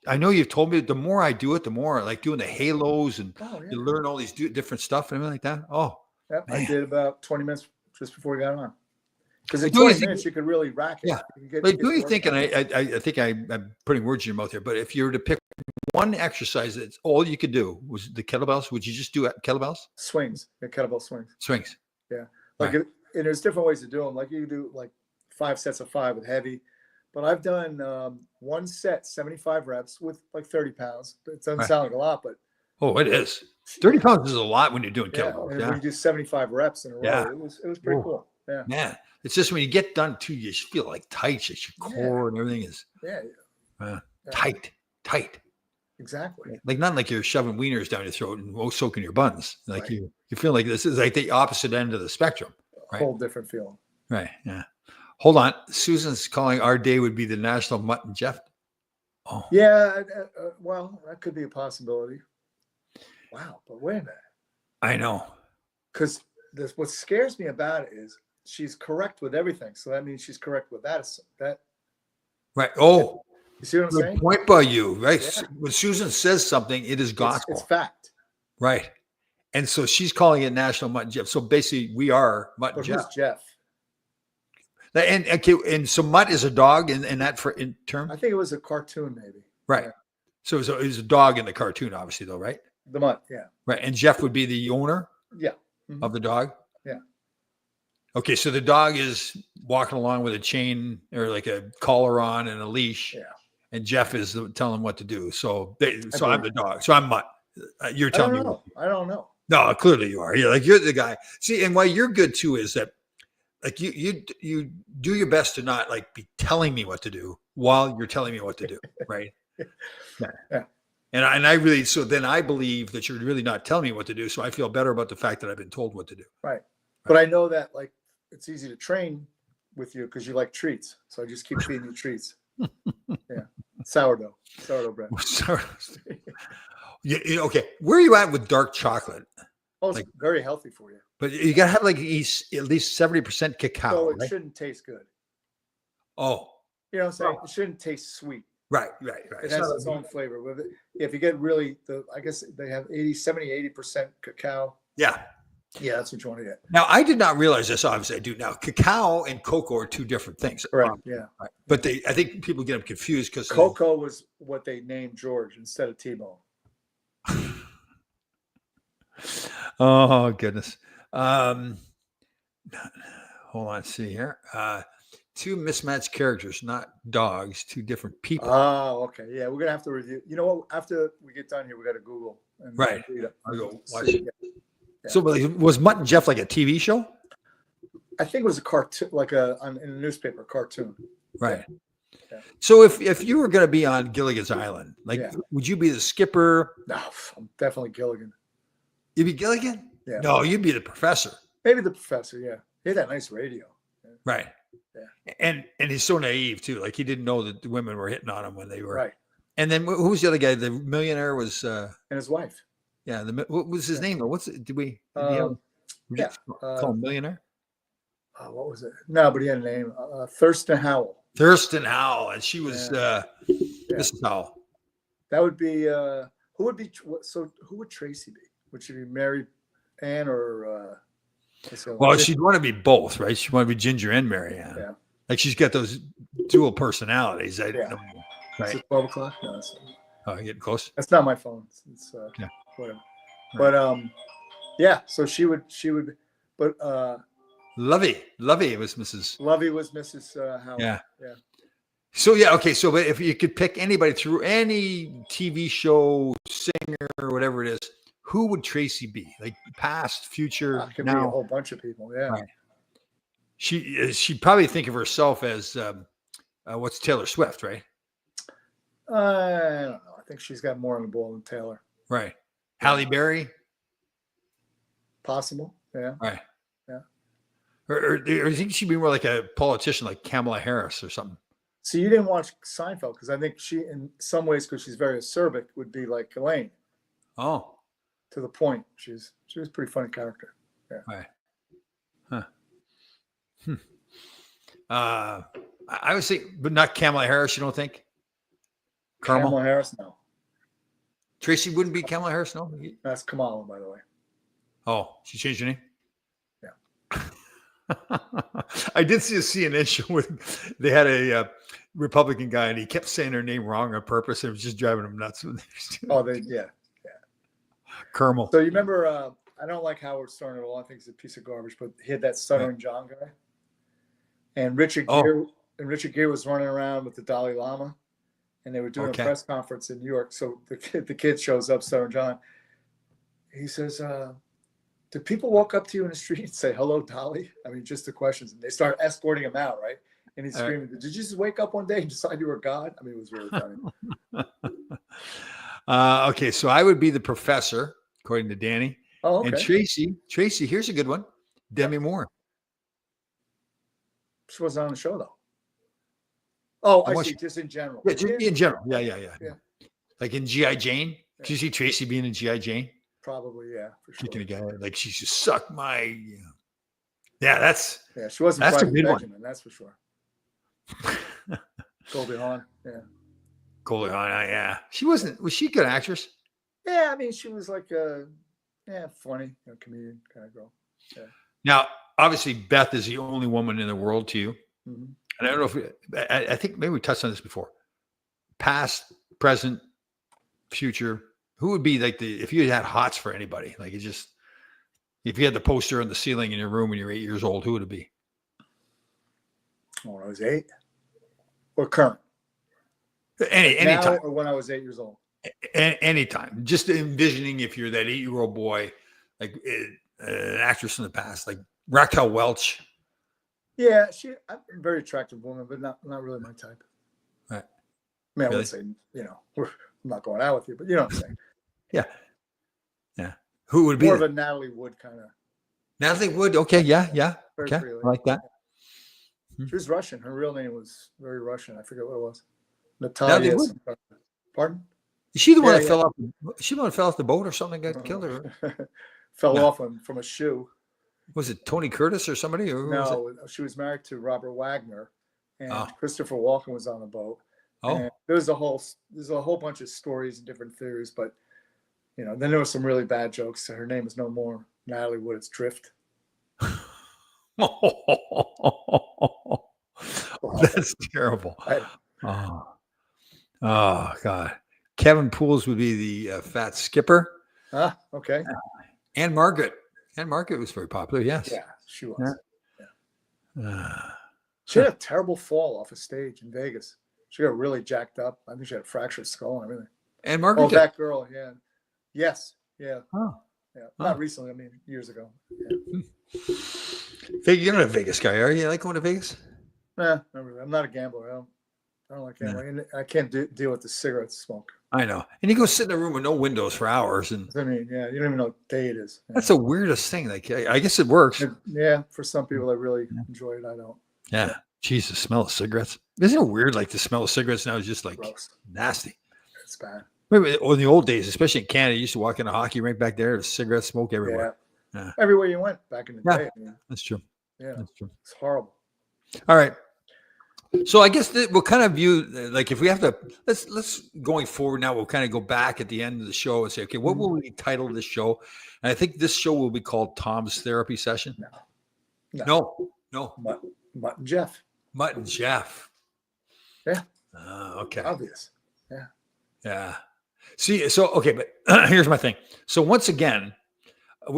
I know you've told me the more I do it, the more I like doing the halos and Oh, yeah. you learn all these different stuff and everything like that. Oh, Yep, I Man. did about 20 minutes just before we got on. Because in Do you 20 think- minutes, you could really rack it. Yeah. You can get- but get do you work think? done. And I think I'm putting words in your mouth here. But if you were to pick one exercise that's all you could do was the kettlebells, would you just do kettlebells? Swings, the kettlebell swings. Swings. Like, and there's different ways to do them. Like you do like 5 sets of 5 with heavy. But I've done one set, 75 reps with like 30 pounds. It doesn't Right. sound like a lot, but Oh, it is. 30 pounds is a lot when you're doing yeah. kettlebells. And Yeah. when you do 75 reps in a row, Yeah. it was pretty Ooh. cool. Yeah. Man, it's just when you get done too, you just feel like tight. Just your Yeah. core and everything is Yeah. Yeah. tight. Exactly. Like not like you're shoving wieners down your throat and soaking your buns. Like Right. you feel like this is like the opposite end of the spectrum. Right. Whole different feeling. Right. Yeah. Hold on. Susan's calling our day would be the National Mutt and Jeff. Oh, Yeah. Well, that could be a possibility. Wow. But wait a minute. I know. Because what scares me about it is she's correct with everything. So that means she's correct with that. Right. Oh, You see what I'm good saying? point by you. Right. Yeah. When Susan says something, it is gospel. It's fact. Right. And so she's calling it National Mutt and Jeff. So basically, we are Mutt and But Jeff. who's Jeff? And okay, and so Mutt is a dog in that for in term, I think it was a cartoon, maybe. right? yeah. So it was a dog in the cartoon, obviously, though, right? The Mutt. Yeah. Right. And Jeff would be the owner Yeah. Mhm. of the dog. Yeah. Okay, so the dog is walking along with a chain or like a collar on and a leash. Yeah. And Jeff is telling him what to do. So I'm believe- the dog. So I'm Mutt. You're I telling don't me. know. I don't know. No, clearly you are. You're the guy. See, and why you're good too is that like you do your best to not like be telling me what to do while you're telling me what to do, right? Yeah. And I really so then I believe that you're really not telling me what to do. So I feel better about the fact that I've been told what to do. But I know that like it's easy to train with you because you like treats. So I just keep feeding you treats. Yeah. Sourdough bread. Sorry. Okay. Where are you at with dark chocolate? Oh, it's Like- very healthy for you. But you gotta have like at least 70% cacao. So it Right? shouldn't taste good. Oh, You know what I'm saying? Oh. It shouldn't taste sweet. right. It It's has not its a- own flavor. With it, if you get really I guess they have 80% cacao. yeah. Yeah, that's what you want to get. Now, I did not realize this. Obviously, I do now. Cacao and cocoa are two different things. Correct. Yeah. Right. But I think people get them confused because Cocoa was what they named George instead of T-Bone. Oh goodness. Hold on. See here. Two mismatched characters, not dogs. Two different people. Oh, okay. Yeah, we're gonna have to review. You know what? After we get done here, we got to Google. And Right. read it. I'll go watch See. it. Yeah. So was Mutt and Jeff like a TV show? I think it was a cartoon, like in a newspaper cartoon. Right. Yeah. So if you were going to be on Gilligan's Island, like, Yeah. would you be the skipper? No, I'm definitely Gilligan. You'd be Gilligan? Yeah. No, you'd be the professor. Maybe the professor. Yeah, he had that nice radio. Right. Yeah. And he's so naive too. Like he didn't know that the women were hitting on him when they were. Right. And then who was the other guy? The millionaire was And his wife. Yeah. What was his name? Though? What's it? Did we Um, did yeah, you call him millionaire? what was it? No, but he had a name. Thurston Howell. Thurston Howell, and she was Yeah. Mrs. Howell. That would be who would be so who would Tracy be? Would she be Mary Ann or Well, she'd want to be both, right? She'd want to be Ginger and Mary Ann. Yeah. Like she's got those dual personalities. I don't know. Is Right. it 12 o'clock? No, Oh, getting close. that's not my phone. It's Yeah. whatever. But yeah, so she would but Lovey was Mrs. Lovey was Mrs. Howell. Yeah. Yeah. So yeah, okay. So but if you could pick anybody through any TV show, singer, or whatever it is, who would Tracy be? Like past, future, Could be a now? whole bunch of people. Yeah. Right. She'd probably think of herself as what's Taylor Swift, right? I don't know. I think she's got more on the ball than Taylor. Right. Halle Berry, Possible. Yeah. right? Yeah. Or do you think she'd be more like a politician, like Kamala Harris or something? So you didn't watch Seinfeld because I think she, in some ways, because she's very acerbic, would be like Elaine, Oh, to the point. She was a pretty funny character. right. Huh. I would say, but not Kamala Harris. You don't think? Carmel? Kamala Harris, no. Tracy wouldn't be Kamala Harris, no? That's Kamala, by the way. Oh, she changed her name? Yeah. I did see a CNN show where they had a Republican guy and he kept saying her name wrong on purpose. It was just driving him nuts. Oh, yeah. Kermel. So you remember, I don't like Howard Stern at all. I think he's a piece of garbage, but he had that Stuttering John guy. And Richard Gere was running around with the Dalai Lama, and they were doing a press conference in New York. So the kid shows up, Stuttering John. He says, do people walk up to you in the street and say, hello, Dolly? I mean, just the questions. And they start escorting him out, right? And he's screaming, did you just wake up one day and decide you were God? I mean, it was really funny. Okay, so I would be the professor, according to Danny. Oh, okay. And Tracy, here's a good one. Demi Moore. She wasn't on the show, though. Oh, I see. She? Just in general. Yeah, in general. Yeah. Yeah. Like in G.I. Jane. Did you see Tracy being in G.I. Jane? Probably, yeah, for sure. Kicking a guy, like she should suck my. Yeah, that's. Yeah, she wasn't. That's a Private good Benjamin, one. that's for sure. Goldie Hawn, yeah. Goldie Hawn, yeah. She wasn't. Was she a good actress? Yeah, I mean, she was like a funny comedian kind of girl. Yeah. Now, obviously, Beth is the only woman in the world to you. Mm-hmm. And I don't know if I think maybe we touched on this before. Past, present, future. Who would be like if you had hots for anybody? Like if you had the poster on the ceiling in your room when you're 8 years old, who would it be? When I was 8, or current? Anytime. Now or when I was 8 years old? Anytime. Just envisioning if you're that 8-year-old boy, like an actress in the past, like Raquel Welch. Yeah, I'm a very attractive woman, but not really my type. Right. I mean, I would say, I'm not going out with you, but you know what I'm saying. Yeah. Who would be more of a Natalie Wood kind of? Natalie Wood. Okay. Yeah. Very Okay. freely. I like that. She was Russian. Her real name was very Russian. I forget what it was. Natalia. Pardon? Is she the one that fell off? She the one that fell off the boat or something? Got killed or fell off from a shoe. Was it Tony Curtis or somebody? Or no, she was married to Robert Wagner, and Christopher Walken was on the boat. Oh, and there's a whole bunch of stories and different theories, but then there were some really bad jokes. Her name is no more Natalie Wood. It's Drift. That's terrible. Oh God. Kevin Pools would be the fat skipper. Okay. And Margaret. And Margaret was very popular. Yes. Yeah, she was. Yeah. She had a terrible fall off a stage in Vegas. She got really jacked up. I think she had a fractured skull and everything. And Margaret. Oh, that girl. Yeah. Yes. Yeah. Oh. Yeah. Not recently. I mean, years ago. Yeah. You're not a Vegas guy, are you? You like going to Vegas? Nah, not really. I'm not a gambler. I don't like gambling. I can't deal with the cigarette smoke. I know. And you go sit in a room with no windows for hours. And I mean, yeah, you don't even know what day it is. Yeah. That's the weirdest thing. Like, I guess it works. Yeah, for some people that really enjoy it, I don't. Yeah. Jesus, smell of cigarettes. Isn't it weird? Like the smell of cigarettes now is just like gross. Nasty. It's bad. Maybe in the old days, especially in Canada, you used to walk in a hockey rink back there, there's cigarette smoke everywhere. Yeah. Yeah. Everywhere you went back in the Yeah. day. I mean, That's true. yeah, That's true. it's horrible. All right. So I guess that we'll kind of view, like, if we have to, let's going forward now, we'll kind of go back at the end of the show and say, okay, what will we title this show? And I think this show will be called Tom's Therapy Session. No. Mutt and Jeff. Mutt and Jeff. Yeah. Okay. Obvious. Yeah. See, so, okay, but here's my thing. So once again,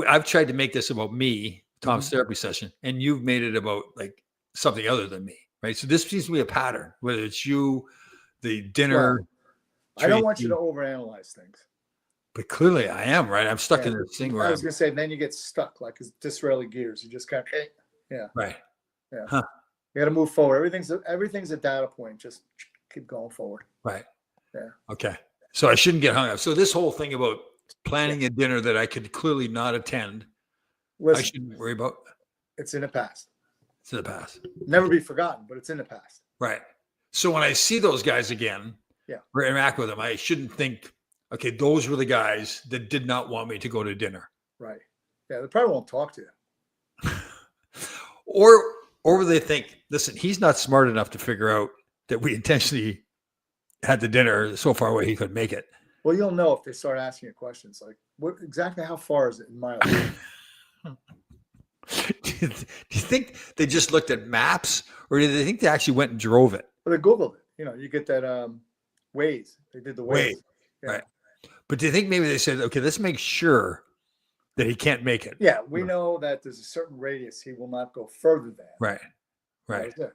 I've tried to make this about me, Tom's Therapy Session, and you've made it about like something other than me, right? So this seems to be a pattern, whether it's you, the dinner. I don't want you to overanalyze things. But clearly I am, right? I'm stuck in this thing where I was going to say, then you get stuck like it's Disraeli gears. You just kind of, right. Yeah. Huh. You got to move forward. Everything's a data point. Just keep going forward. Right. Yeah. Okay. So I shouldn't get hung up. So this whole thing about planning a dinner that I could clearly not attend, Listen, I shouldn't worry about. it's in the past. It's in the past. Never be forgotten, but it's in the past. Right. So when I see those guys again, Yeah. or interact with them, I shouldn't think, okay, those were the guys that did not want me to go to dinner. Right. Yeah. They probably won't talk to you. Or they think, listen, he's not smart enough to figure out that we intentionally had the dinner so far away he couldn't make it. Well, you'll know if they start asking you questions like, "What exactly? How far is it in miles?" Do you think they just looked at maps, or did they think they actually went and drove it? Well, they Googled it. You know, you get that Waze. They did the Waze. Waze, right. But do you think maybe they said, okay, let's make sure that he can't make it? Yeah, we know that there's a certain radius he will not go further than. Right. That Right. was it.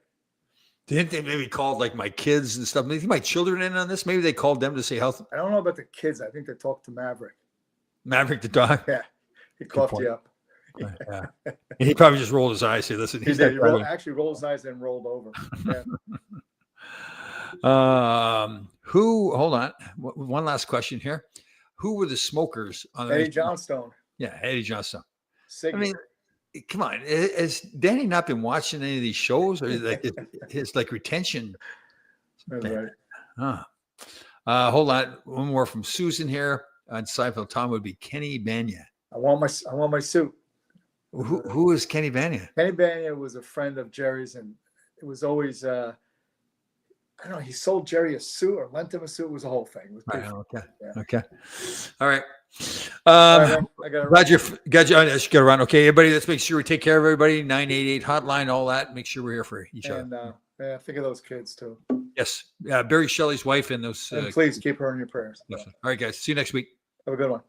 Do you think they maybe called like my kids and stuff? Maybe my children in on this? Maybe they called them to say health. I don't know about the kids. I think they talked to Maverick. Maverick the dog. Yeah, he coughed point. you up. Yeah. And he probably just rolled his eyes. Say, listen, He he's did. He not actually rolled his eyes and rolled over. Yeah. Hold on. One last question here. Who were the smokers on the Eddie Johnstone. Yeah, Eddie Johnstone. Siggy. I mean, come on. Has Danny not been watching any of these shows, or like his like retention? That's right. Huh. Hold on. One more from Susan here on Seinfeld. Tom would be Kenny Banya. I want my suit. Who is Kenny Banya? Kenny Banya was a friend of Jerry's, and it was always I don't know. He sold Jerry a suit or lent him a suit. It was a whole thing. It was pretty Right, okay. Yeah. Okay. All right. All right, man. I got Glad you got you around. Okay, everybody, let's make sure we take care of everybody. 988 hotline, all that. Make sure we're here for each other. And yeah, think of those kids too. Yes. Barry Shelley's wife and those. And please keep her in your prayers. All right, guys. See you next week. Have a good one.